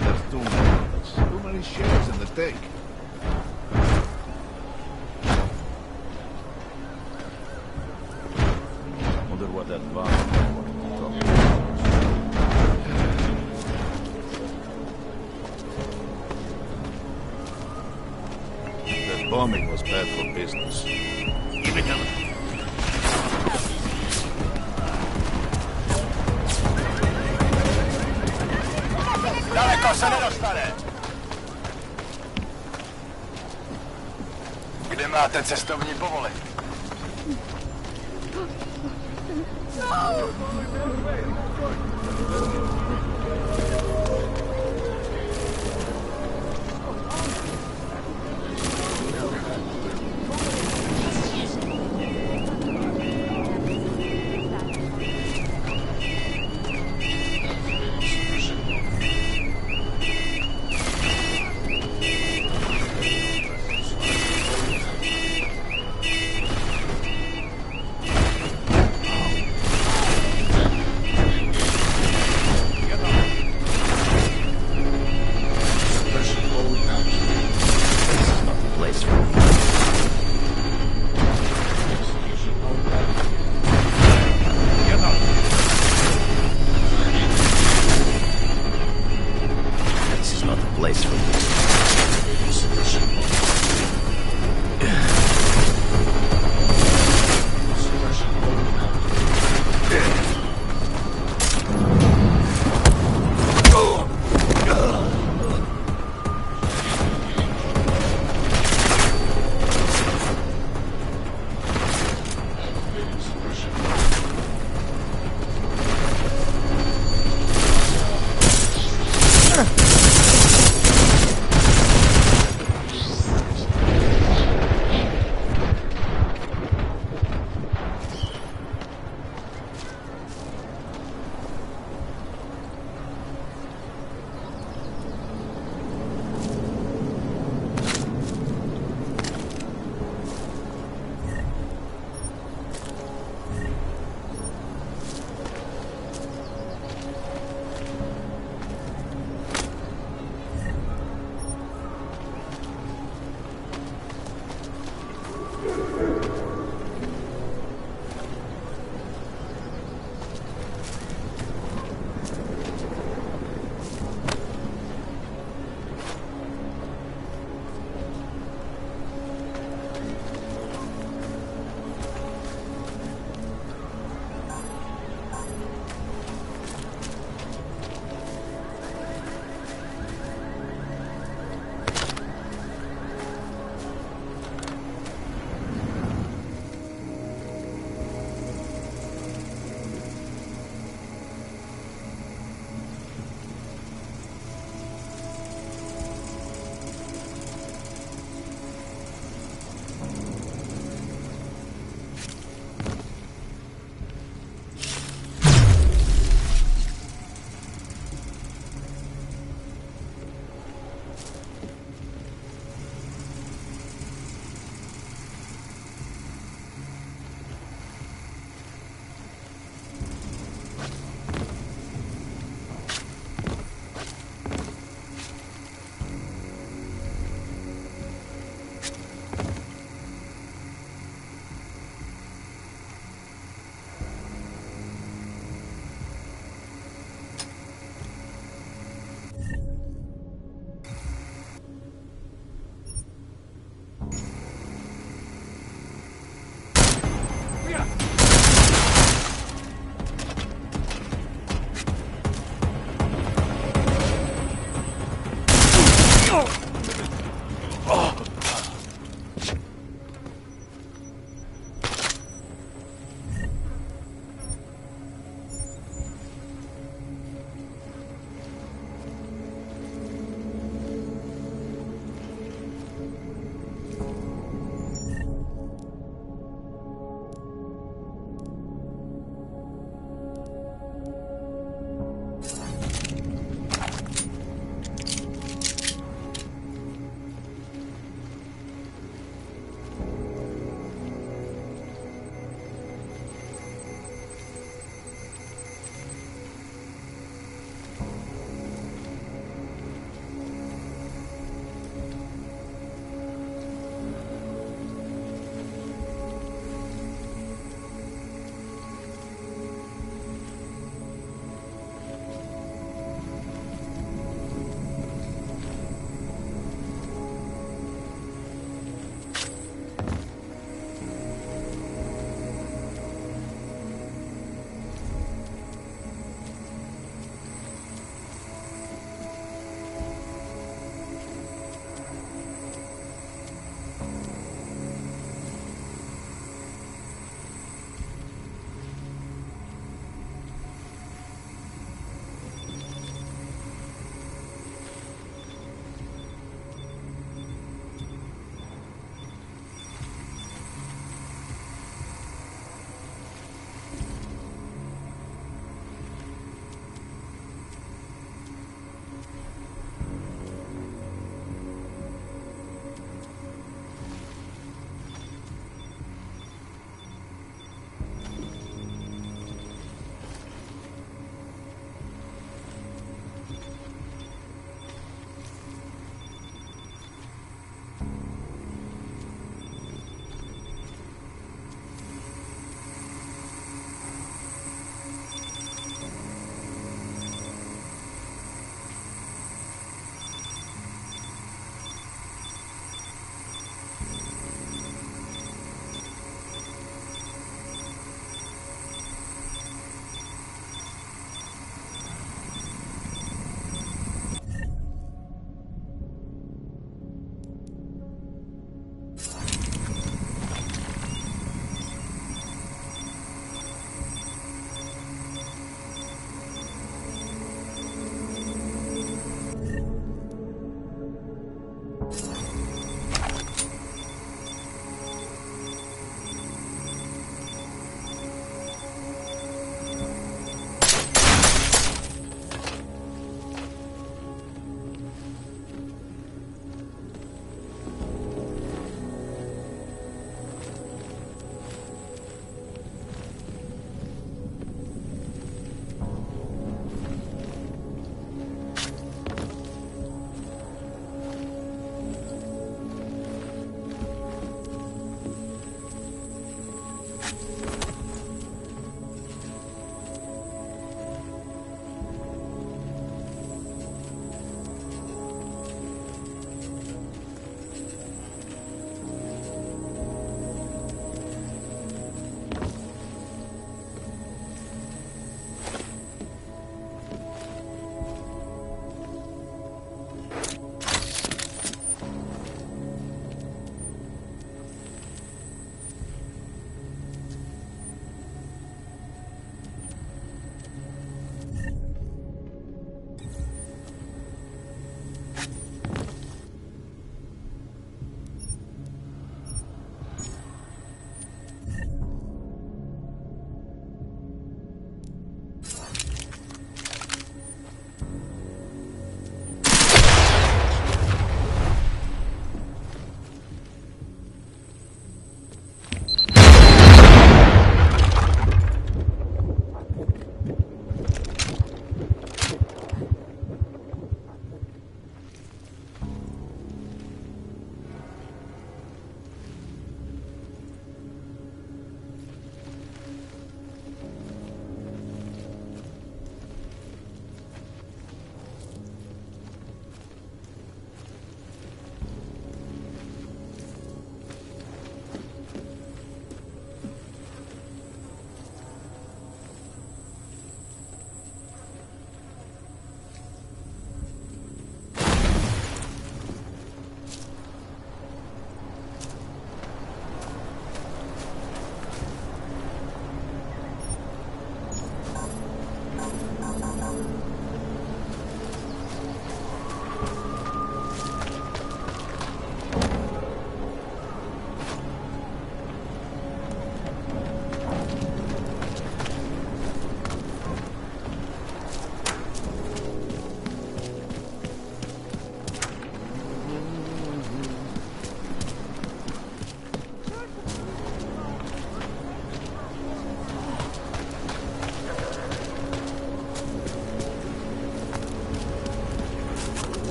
There's too many of us. Too many shares in the take. Wonder what that bomb. That bombing was bad for business. Give it up. Daleko se nedostane! Kde máte cestovní povolení?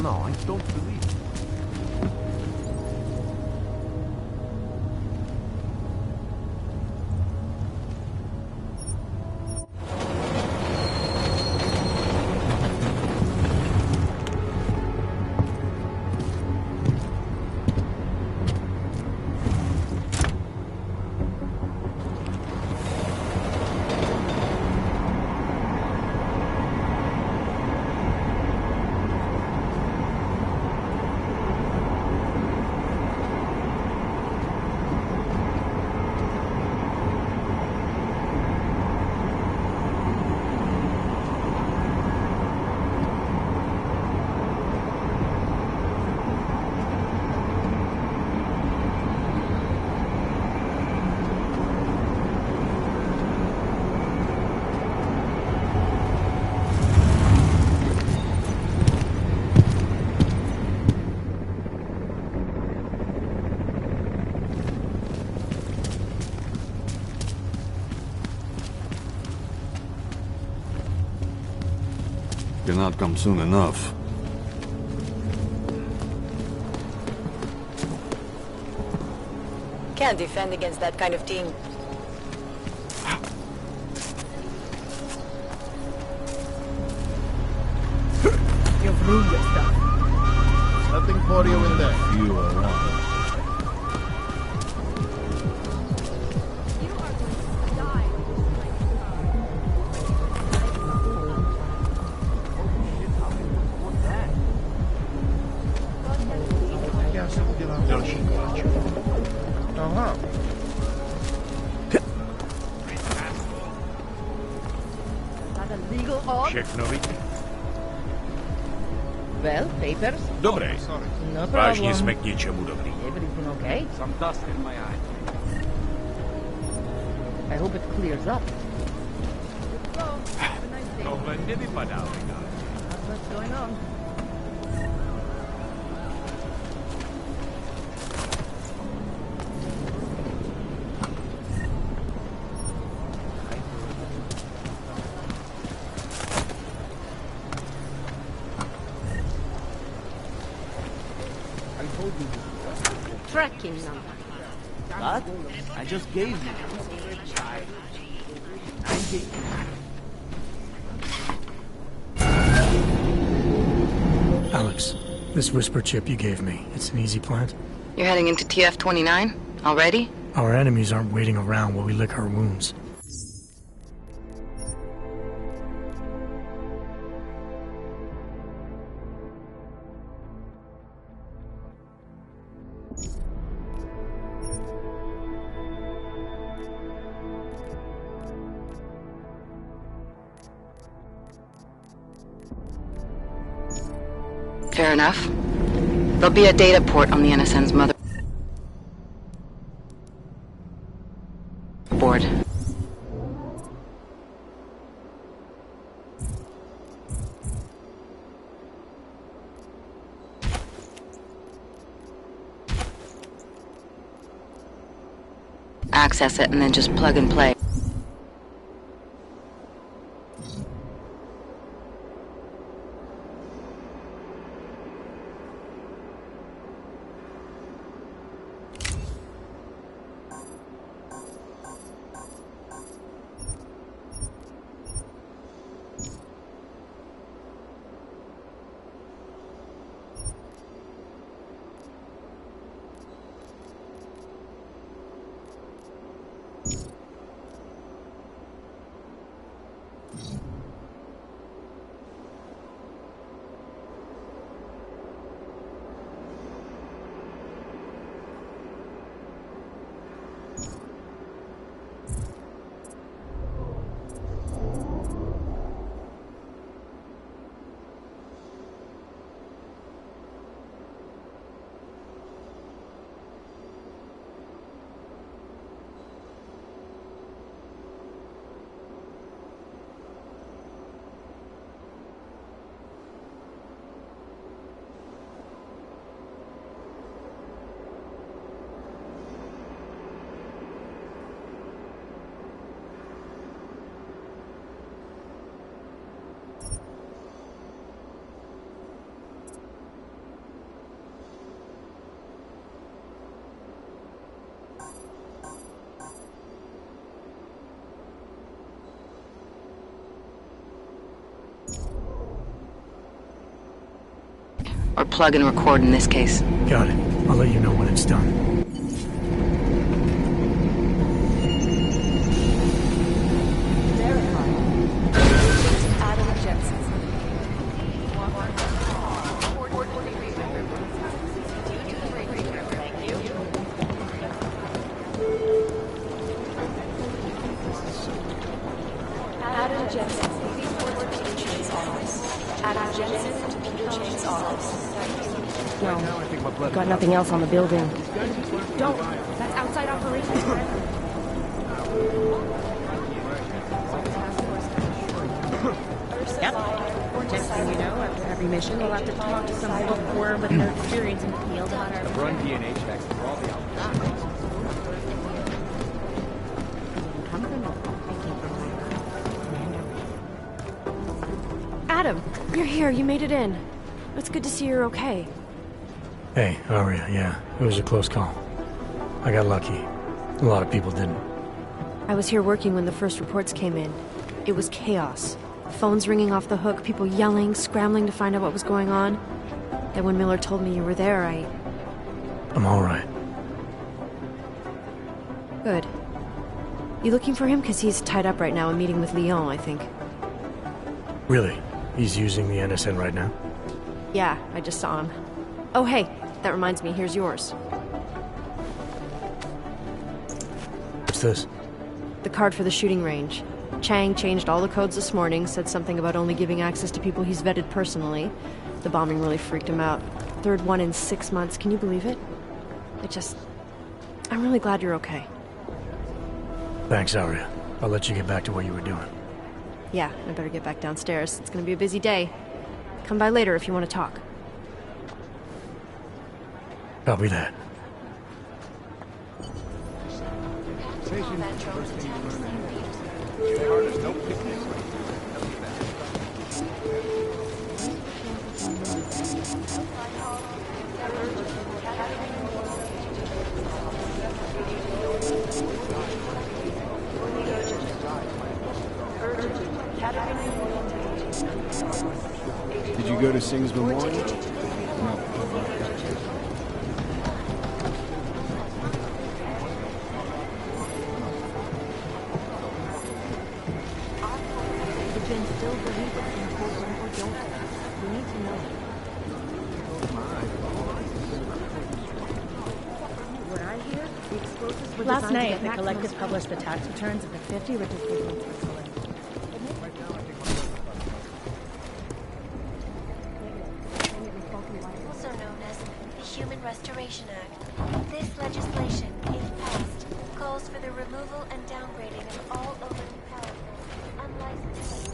No, I don't believe it. Cannot come soon enough. Can't defend against that kind of team. You've ruined your stuff. There's nothing for you in there. You are wrong. Všechno vidí. Well, papers? Dobré. No Vážně problem. jsme k něčemu dobrý. Everything okay? Some dust in my eye. I hope it clears up. Tohle nevypadá legálně. That's what's going on. Tracking number. What? I just gave you. Alex, this whisper chip you gave me, it's an easy plant? You're heading into TF-29? Already? Our enemies aren't waiting around while we lick our wounds. Fair enough. There'll be a data port on the NSN's mother board. Access it and then just plug and play. Or plug and record in this case. Got it. I'll let you know when it's done. No. Got nothing else on the building. Don't. That's outside operations. Yep. Next thing you know, after every mission, we'll have to talk to some bookworm with their experience in the field about our... Run DNA checks for all the outfits. Adam, you're here. You made it in. It's good to see you're okay. Hey, Aria, yeah. It was a close call. I got lucky. A lot of people didn't. I was here working when the first reports came in. It was chaos. Phones ringing off the hook, people yelling, scrambling to find out what was going on. Then when Miller told me you were there, I'm alright. Good. You looking for him? Because he's tied up right now and meeting with Leon, I think. Really? He's using the NSN right now? Yeah, I just saw him. Oh, hey, that reminds me, here's yours. What's this? The card for the shooting range. Chang changed all the codes this morning, said something about only giving access to people he's vetted personally. The bombing really freaked him out. Third one in 6 months, can you believe it? I'm really glad you're okay. Thanks, Aria. I'll let you get back to what you were doing. Yeah, I better get back downstairs. It's gonna be a busy day. Come by later if you want to talk. Copy that. Did you go to Singh's memorial? No. Last night, the collective published the tax returns of the 50 richest people in Switzerland. Also known as the Human Restoration Act, this legislation, if passed, calls for the removal and downgrading of all overly powerful, unlicensed...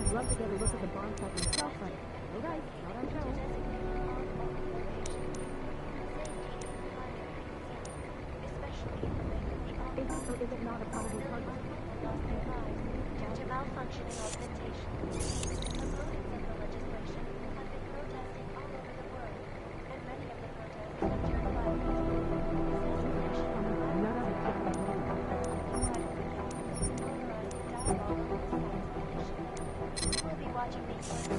I'd love to get a look at the bomb site myself, but you're right, not on show. Is it not a probable target? Due to malfunctioning augmentation, opponents of the legislation have been protesting all over the world, and many of the protests have turned violent. We'll be watching these closely.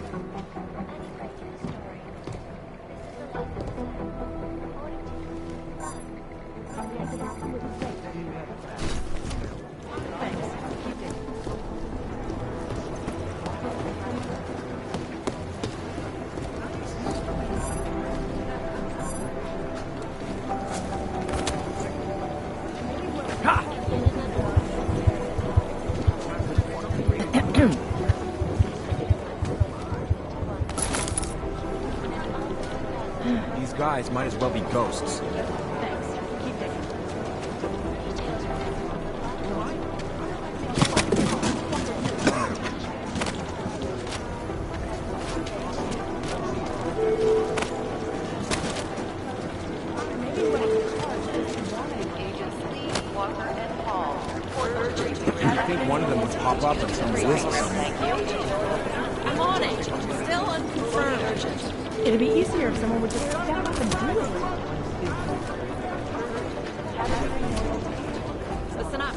Anyway, to the story. This is a life of according to luck. These guys might as well be ghosts. I think one of them would pop up on some list. I'm on it. Still unconfirmed. It'd be easier if someone would just step up and do it. Listen up.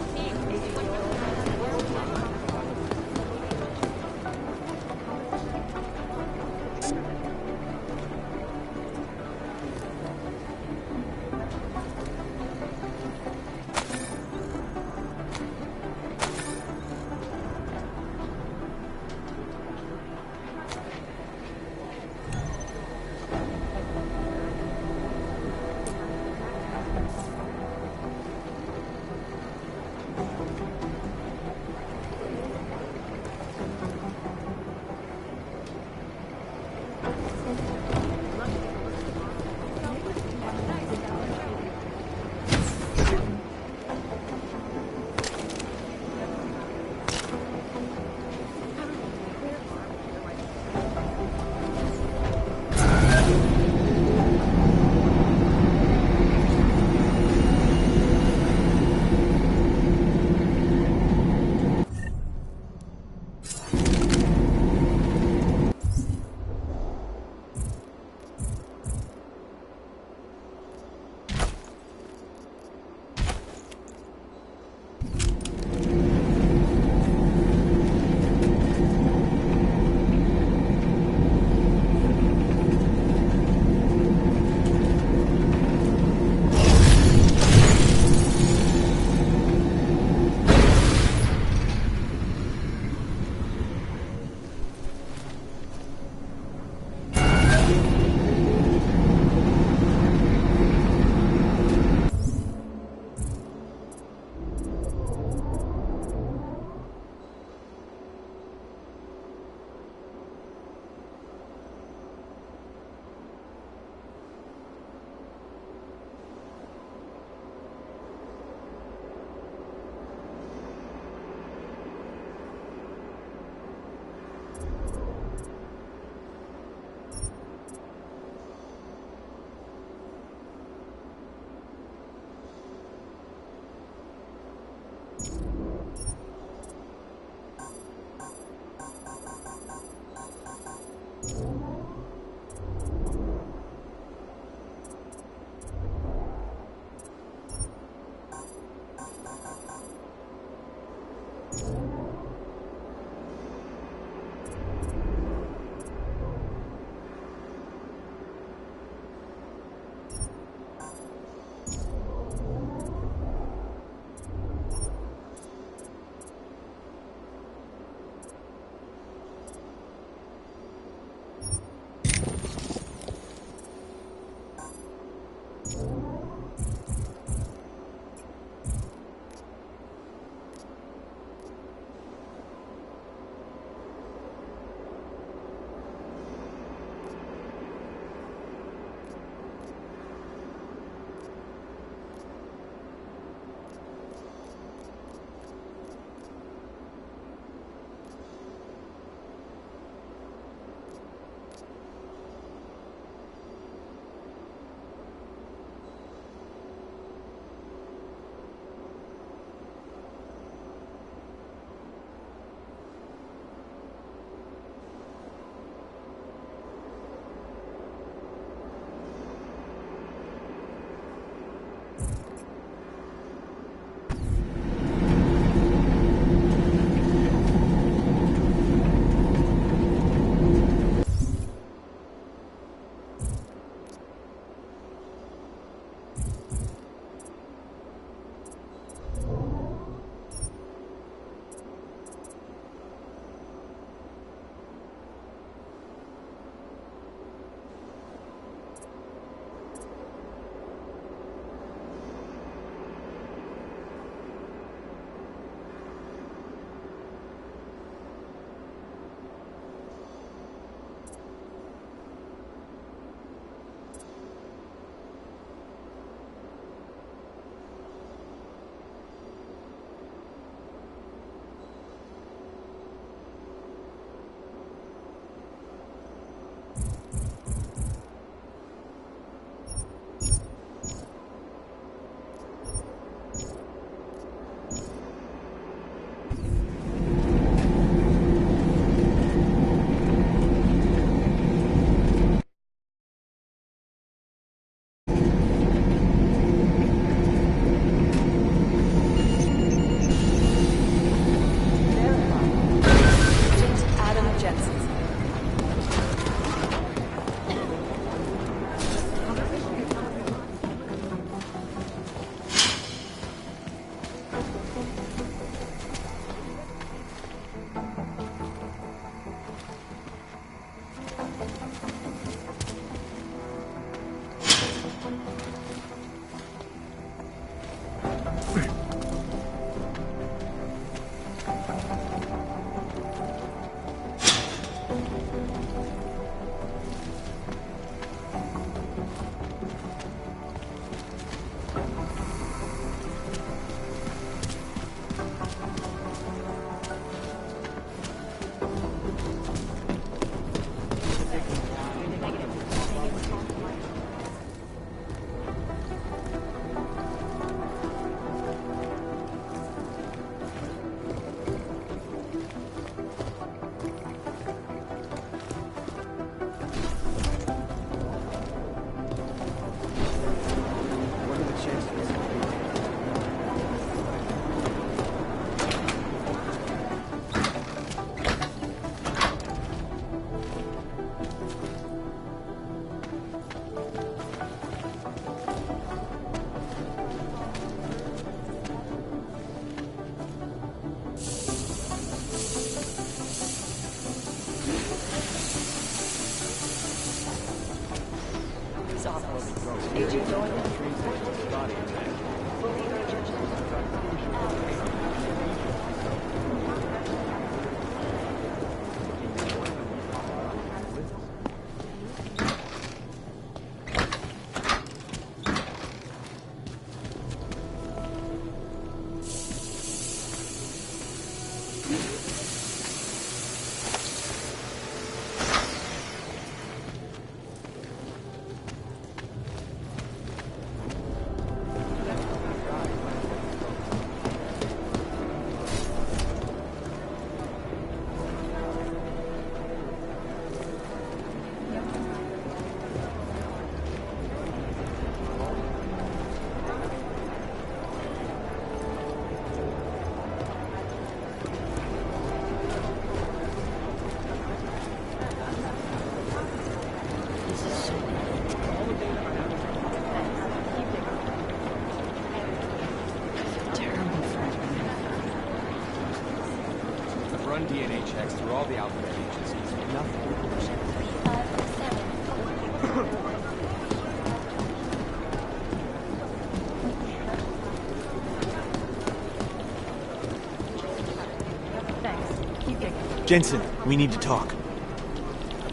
Run DNA checks through all the alphabet agencies. Nothing. Thanks. Keep digging. Jensen, we need to talk.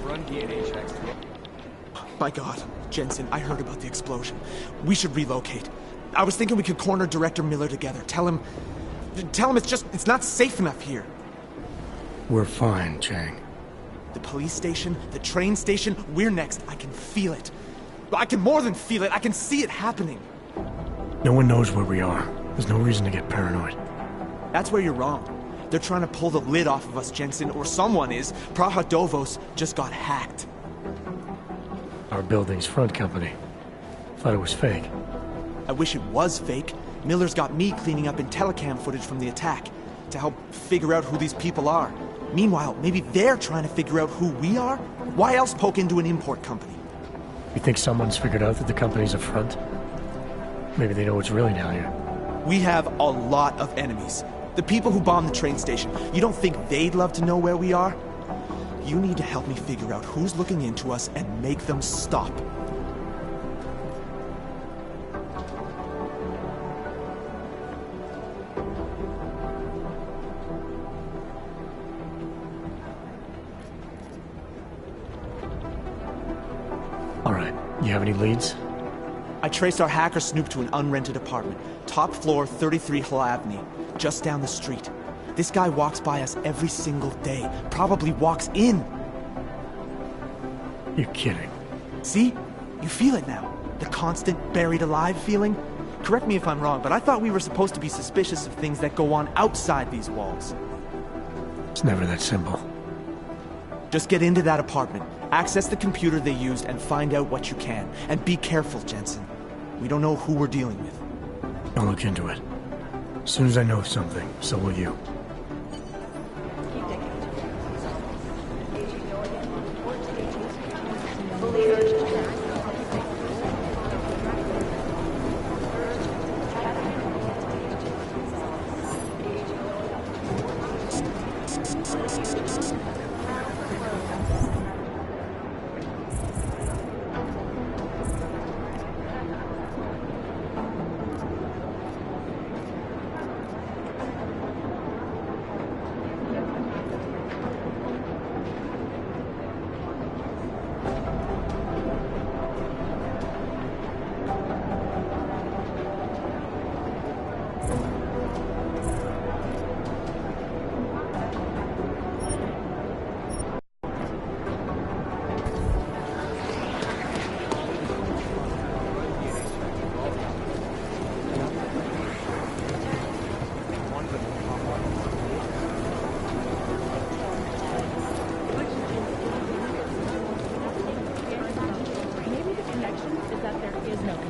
Run DNA checks through. My God, Jensen, I heard about the explosion. We should relocate. I was thinking we could corner Director Miller together. Tell him it's not safe enough here. We're fine, Chang. The police station, the train station, we're next. I can feel it. I can more than feel it. I can see it happening. No one knows where we are. There's no reason to get paranoid. That's where you're wrong. They're trying to pull the lid off of us, Jensen, or someone is. Praha Dovos just got hacked. Our building's front company. Thought it was fake. I wish it was fake. Miller's got me cleaning up IntelliCam footage from the attack to help figure out who these people are. Meanwhile, maybe they're trying to figure out who we are? Why else poke into an import company? You think someone's figured out that the company's a front? Maybe they know what's really down here. We have a lot of enemies. The people who bombed the train station. You don't think they'd love to know where we are? You need to help me figure out who's looking into us and make them stop. All right, you have any leads? I traced our hacker snoop to an unrented apartment. Top floor, 33 Hlavny, just down the street. This guy walks by us every single day. Probably walks in. You're kidding. See? You feel it now. The constant buried alive feeling. Correct me if I'm wrong, but I thought we were supposed to be suspicious of things that go on outside these walls. It's never that simple. Just get into that apartment, access the computer they used, and find out what you can. And be careful, Jensen. We don't know who we're dealing with. I'll look into it. As soon as I know something, so will you.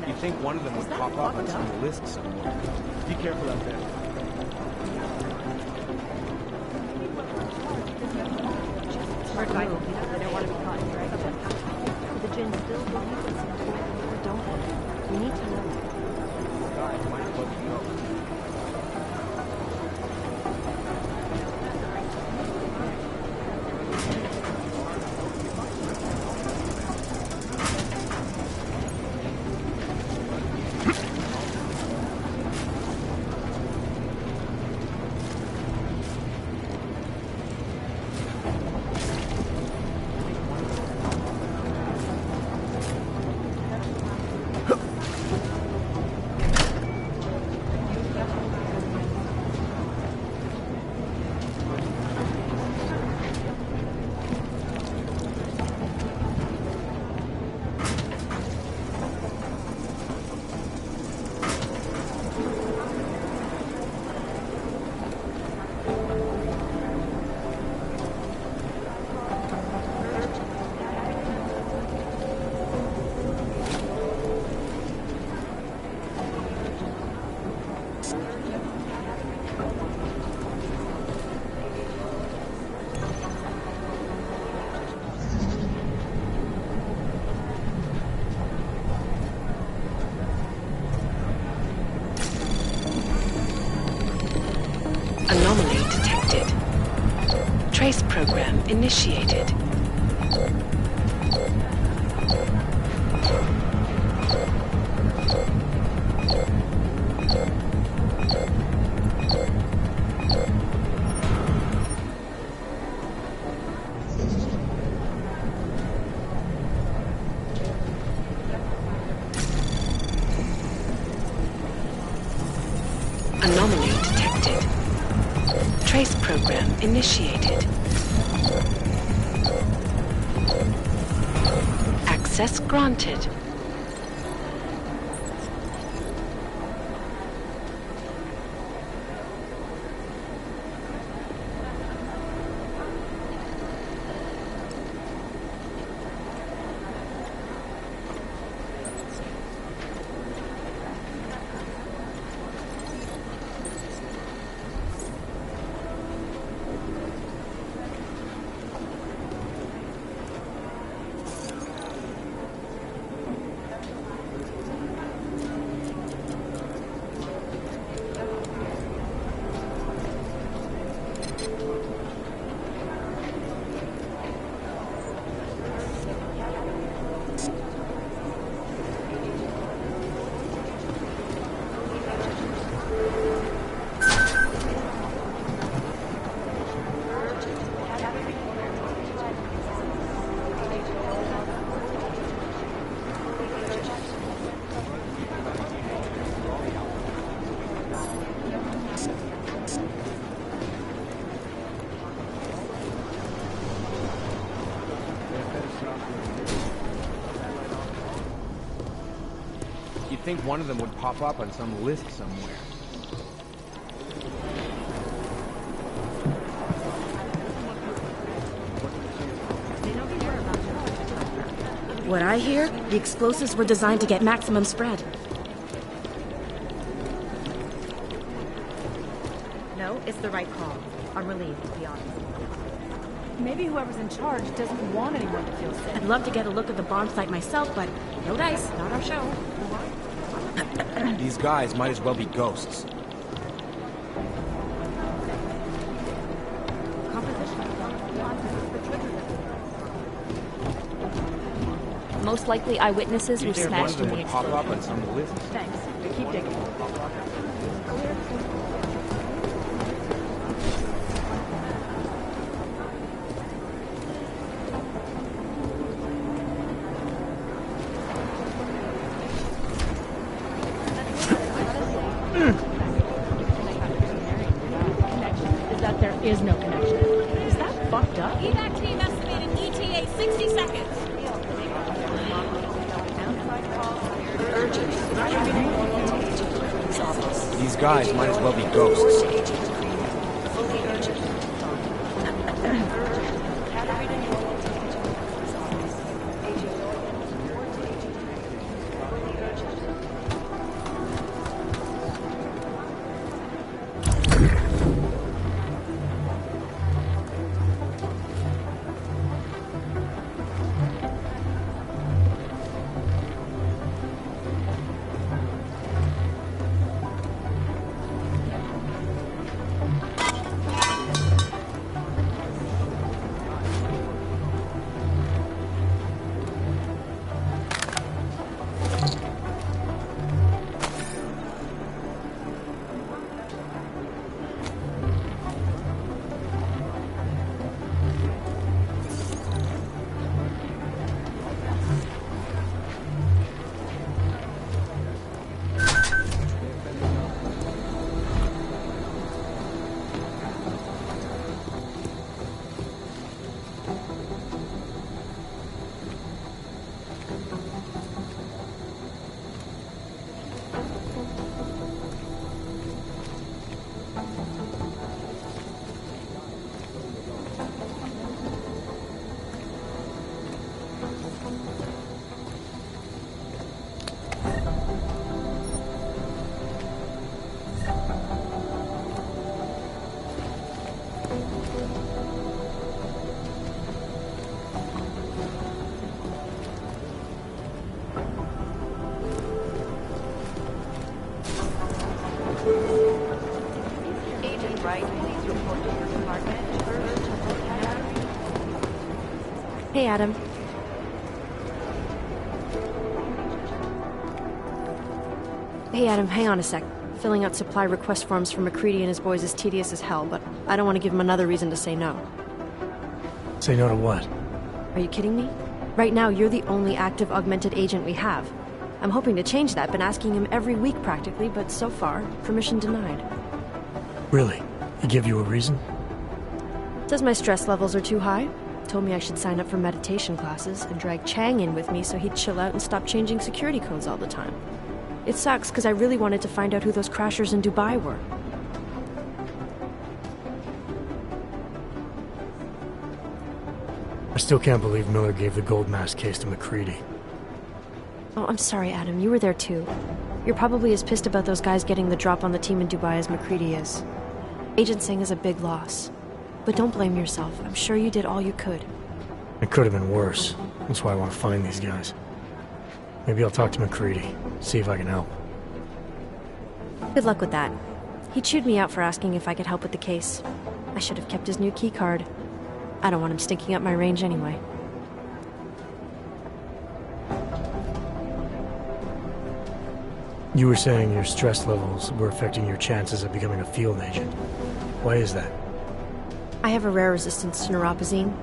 I think one of them would pop up on some list somewhere. Be careful out there. Smart guy. They don't want to be caught in drag them. The Jinn still believe in something, or don't they? We need to know. Guys, might as well know. Trace program initiated. Anomaly detected. Trace program initiated. Access granted. You'd think one of them would pop up on some list somewhere. What I hear, the explosives were designed to get maximum spread. No, it's the right call. I'm relieved, to be honest. Maybe whoever's in charge doesn't want anyone to feel sick. I'd love to get a look at the bomb site myself, but no dice, not our show. These guys might as well be ghosts. Most likely eyewitnesses were smashed in the pop up explosion. on some list. Thanks. Keep digging. Is that there is no connection. Is that fucked up? Evac team estimated ETA 60 seconds. These guys might as well be ghosts. Hey, Adam. Hey, Adam, hang on a sec. Filling out supply request forms for McCready and his boys is tedious as hell, but I don't want to give him another reason to say no. Say no to what? Are you kidding me? Right now, you're the only active augmented agent we have. I'm hoping to change that, been asking him every week practically, but so far, permission denied. Really? He give you a reason? Says my stress levels are too high. Told me I should sign up for meditation classes and drag Chang in with me so he'd chill out and stop changing security codes all the time. It sucks because I really wanted to find out who those crashers in Dubai were. I still can't believe Miller gave the gold mask case to McCready. Oh, I'm sorry, Adam. You were there too. You're probably as pissed about those guys getting the drop on the team in Dubai as McCready is. Agent Singh is a big loss. But don't blame yourself. I'm sure you did all you could. It could have been worse. That's why I want to find these guys. Maybe I'll talk to McCready, see if I can help. Good luck with that. He chewed me out for asking if I could help with the case. I should have kept his new key card. I don't want him stinking up my range anyway. You were saying your stress levels were affecting your chances of becoming a field agent. Why is that? I have a rare resistance to neuropozyne.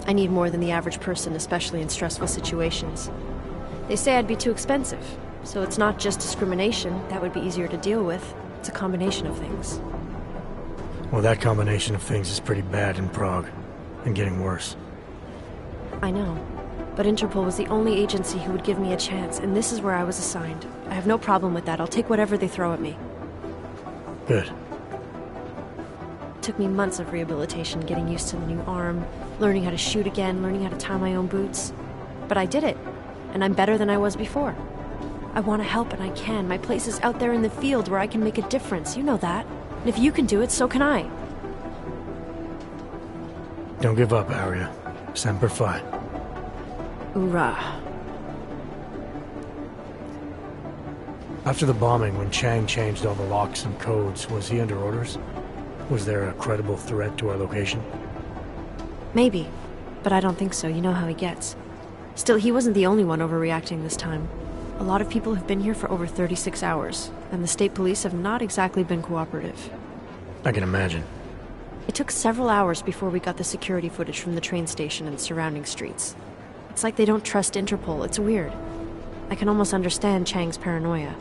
I need more than the average person, especially in stressful situations. They say I'd be too expensive, so it's not just discrimination. That would be easier to deal with. It's a combination of things. Well, that combination of things is pretty bad in Prague, and getting worse. I know, but Interpol was the only agency who would give me a chance, and this is where I was assigned. I have no problem with that. I'll take whatever they throw at me. Good. It took me months of rehabilitation, getting used to the new arm, learning how to shoot again, learning how to tie my own boots. But I did it, and I'm better than I was before. I want to help, and I can. My place is out there in the field where I can make a difference. You know that. And if you can do it, so can I. Don't give up, Arya. Semper Fi. Hoorah. After the bombing, when Chang changed all the locks and codes, was he under orders? Was there a credible threat to our location? Maybe, but I don't think so. You know how he gets. Still, he wasn't the only one overreacting this time. A lot of people have been here for over 36 hours, and the state police have not exactly been cooperative. I can imagine. It took several hours before we got the security footage from the train station and surrounding streets. It's like they don't trust Interpol. It's weird. I can almost understand Chang's paranoia.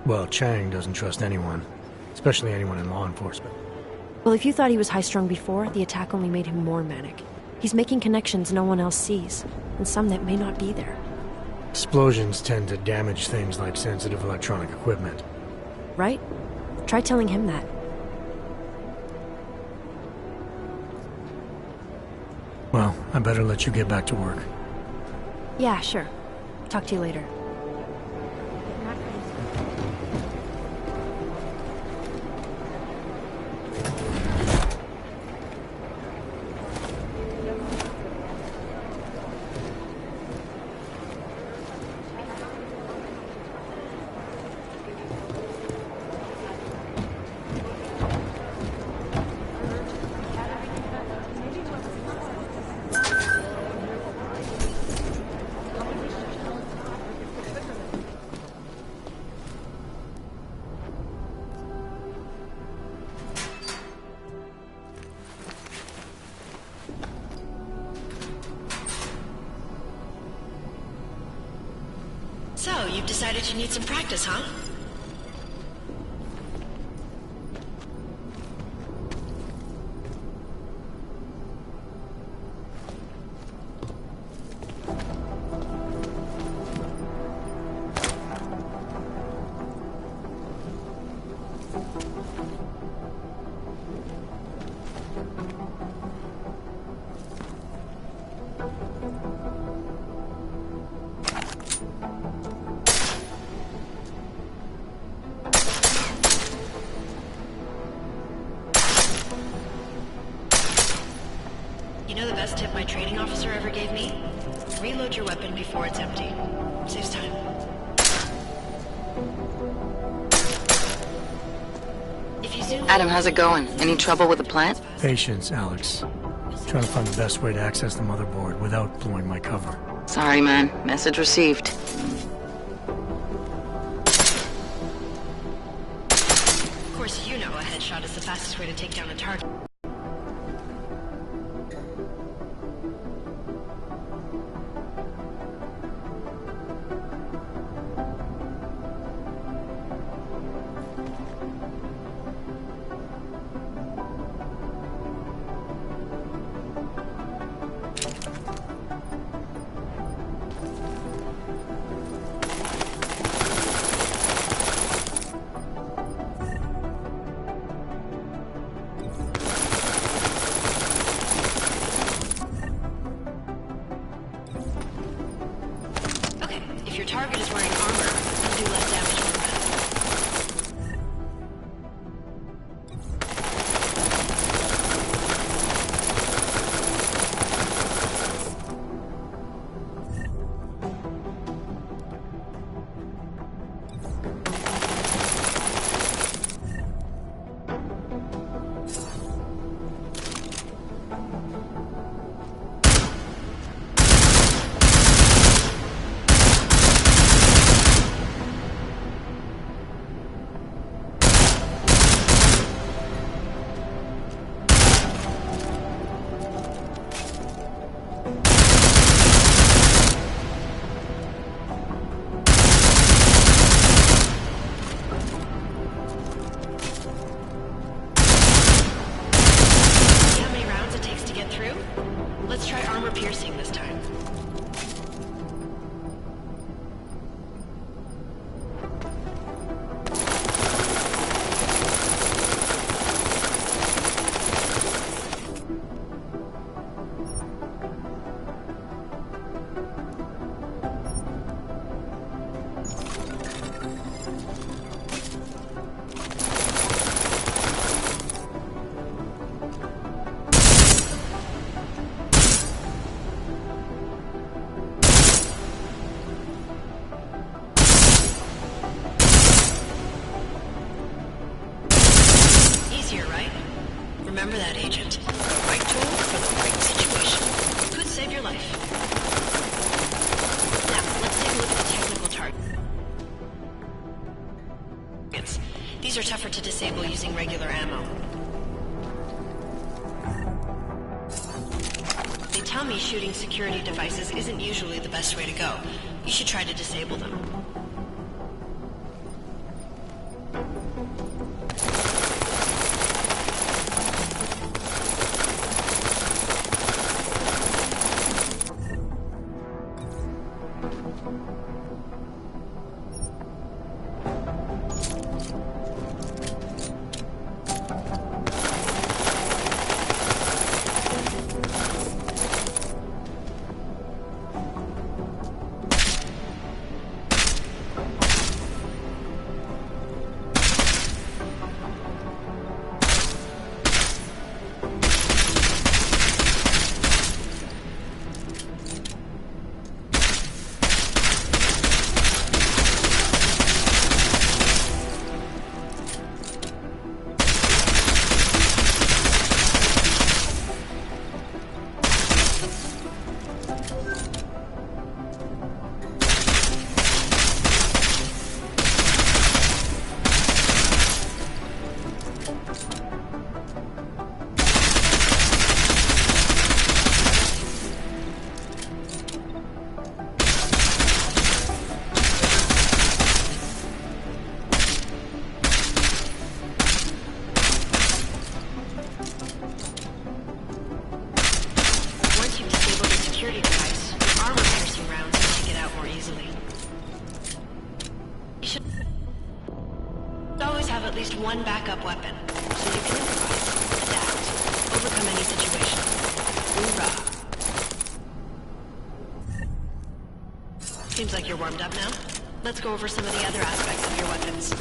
Well, Chang doesn't trust anyone, especially anyone in law enforcement. Well, if you thought he was high-strung before, the attack only made him more manic. He's making connections no one else sees, and some that may not be there. Explosions tend to damage things like sensitive electronic equipment. Right? Try telling him that. Well, I better let you get back to work. Yeah, sure. Talk to you later. So, you've decided you need some practice, huh? You know the best tip my training officer ever gave me? Reload your weapon before it's empty. Saves time. If you zoom Adam, how's it going? Any trouble with the plant? Patience, Alex. Trying to find the best way to access the motherboard without blowing my cover. Sorry, man. Message received. Of course, you know a headshot is the fastest way to take down a target. If your target is wearing armor, you'll do less damage from that. Let's try armor piercing this time. Remember that, Agent. The right tool for the right situation. Could save your life. Now, let's take a look at the technical targets. These are tougher to disable using regular ammo. They tell me shooting security devices isn't usually the best way to go. You should try to disable them. At least one backup weapon, so you can improvise, adapt, overcome any situation. Hoorah! Seems like you're warmed up now. Let's go over some of the other aspects of your weapons.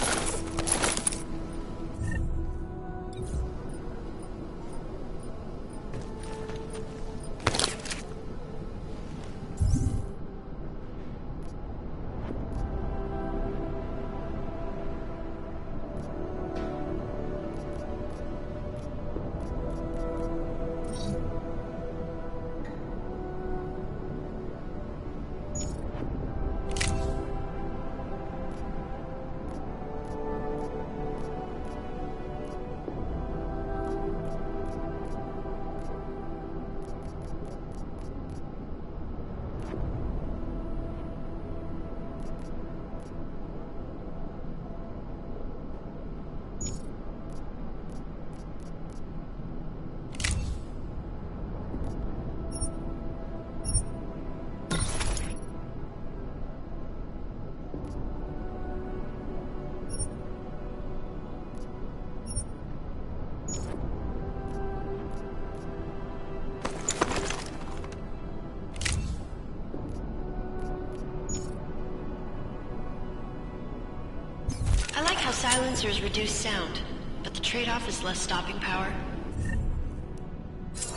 silencers reduce sound, but the trade-off is less stopping power,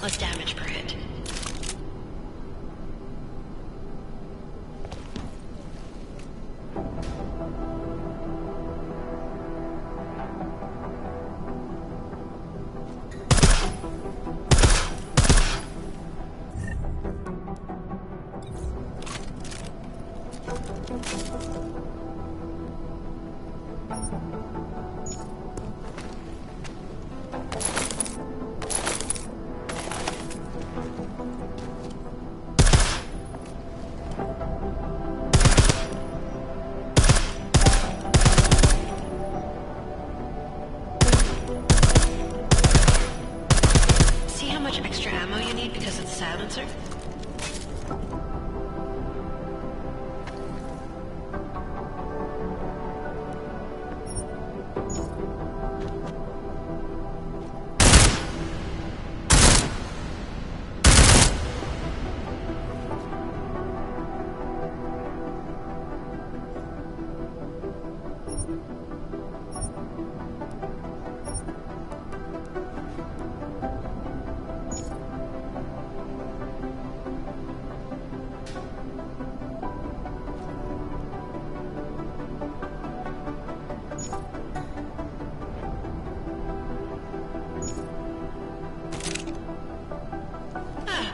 less damage per hit. See how much extra ammo you need because of the silencer?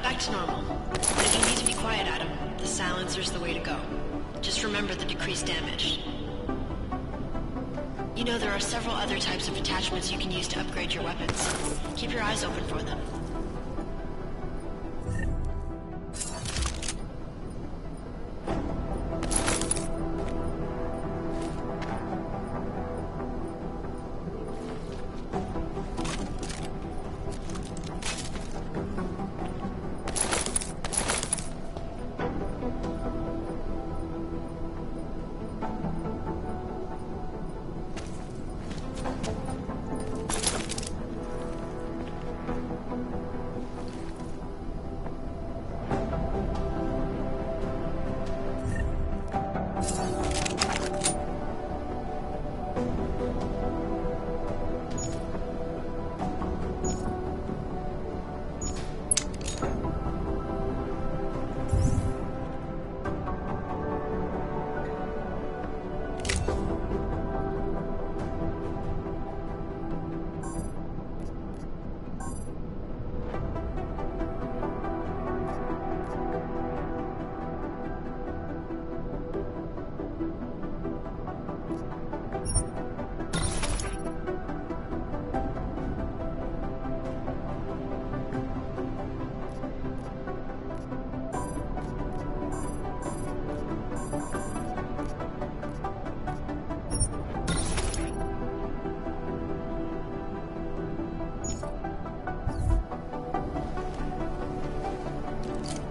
Back to normal. But if you need to be quiet, Adam, the silencer's the way to go. Just remember the decreased damage. You know, there are several other types of attachments you can use to upgrade your weapons. Keep your eyes open for them.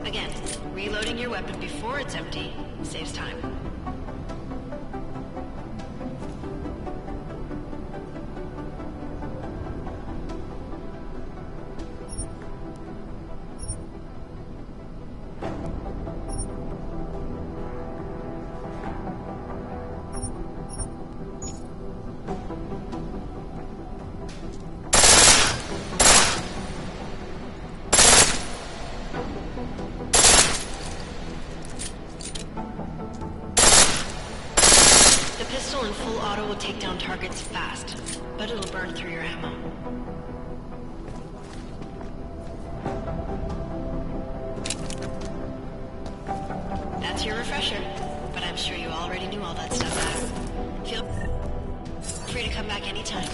Again, reloading your weapon before it's empty saves time. The pistol in full auto will take down targets fast, but it'll burn through your ammo. That's your refresher, but I'm sure you already knew all that stuff, Adam. Feel free to come back anytime.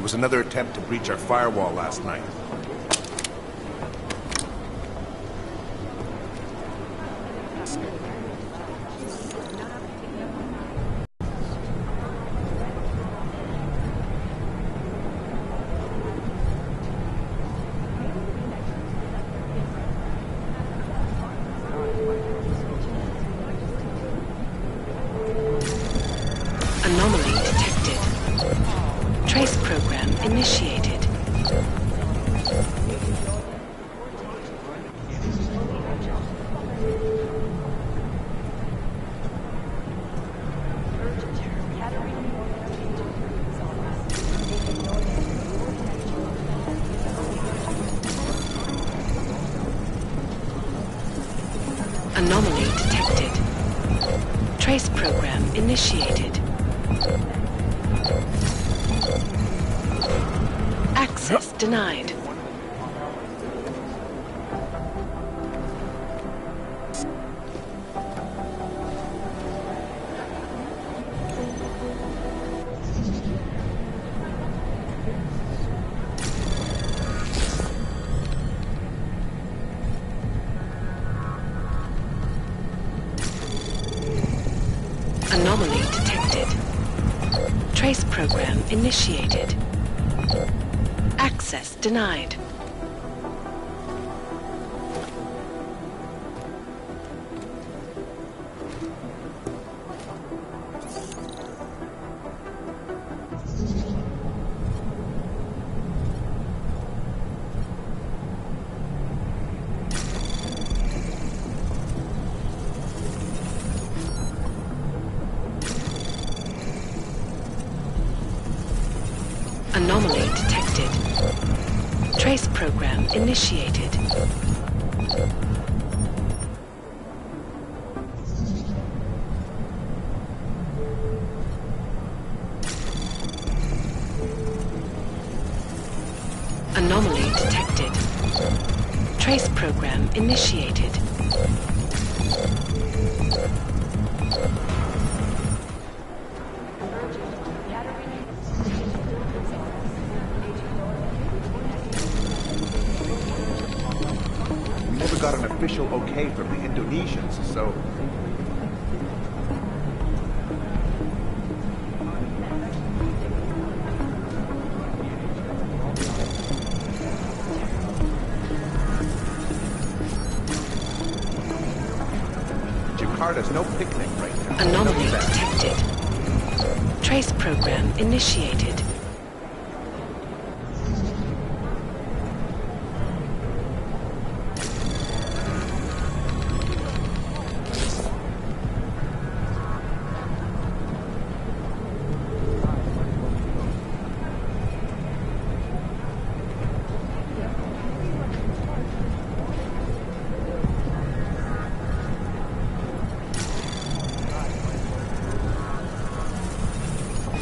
There was another attempt to breach our firewall last night. Anomaly detected. Trace program initiated. Anomaly detected. Trace program initiated. Access denied. Anomaly detected. Trace program initiated. Access denied. Anomaly detected. Trace program initiated. Anomaly detected. Trace program initiated. We never got an official okay from the Indonesians, so... Jakarta's no picnic right now. Anomaly detected. Trace program initiated.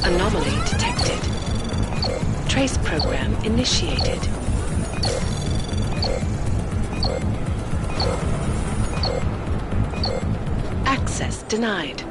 Anomaly detected. Trace program initiated. Access denied.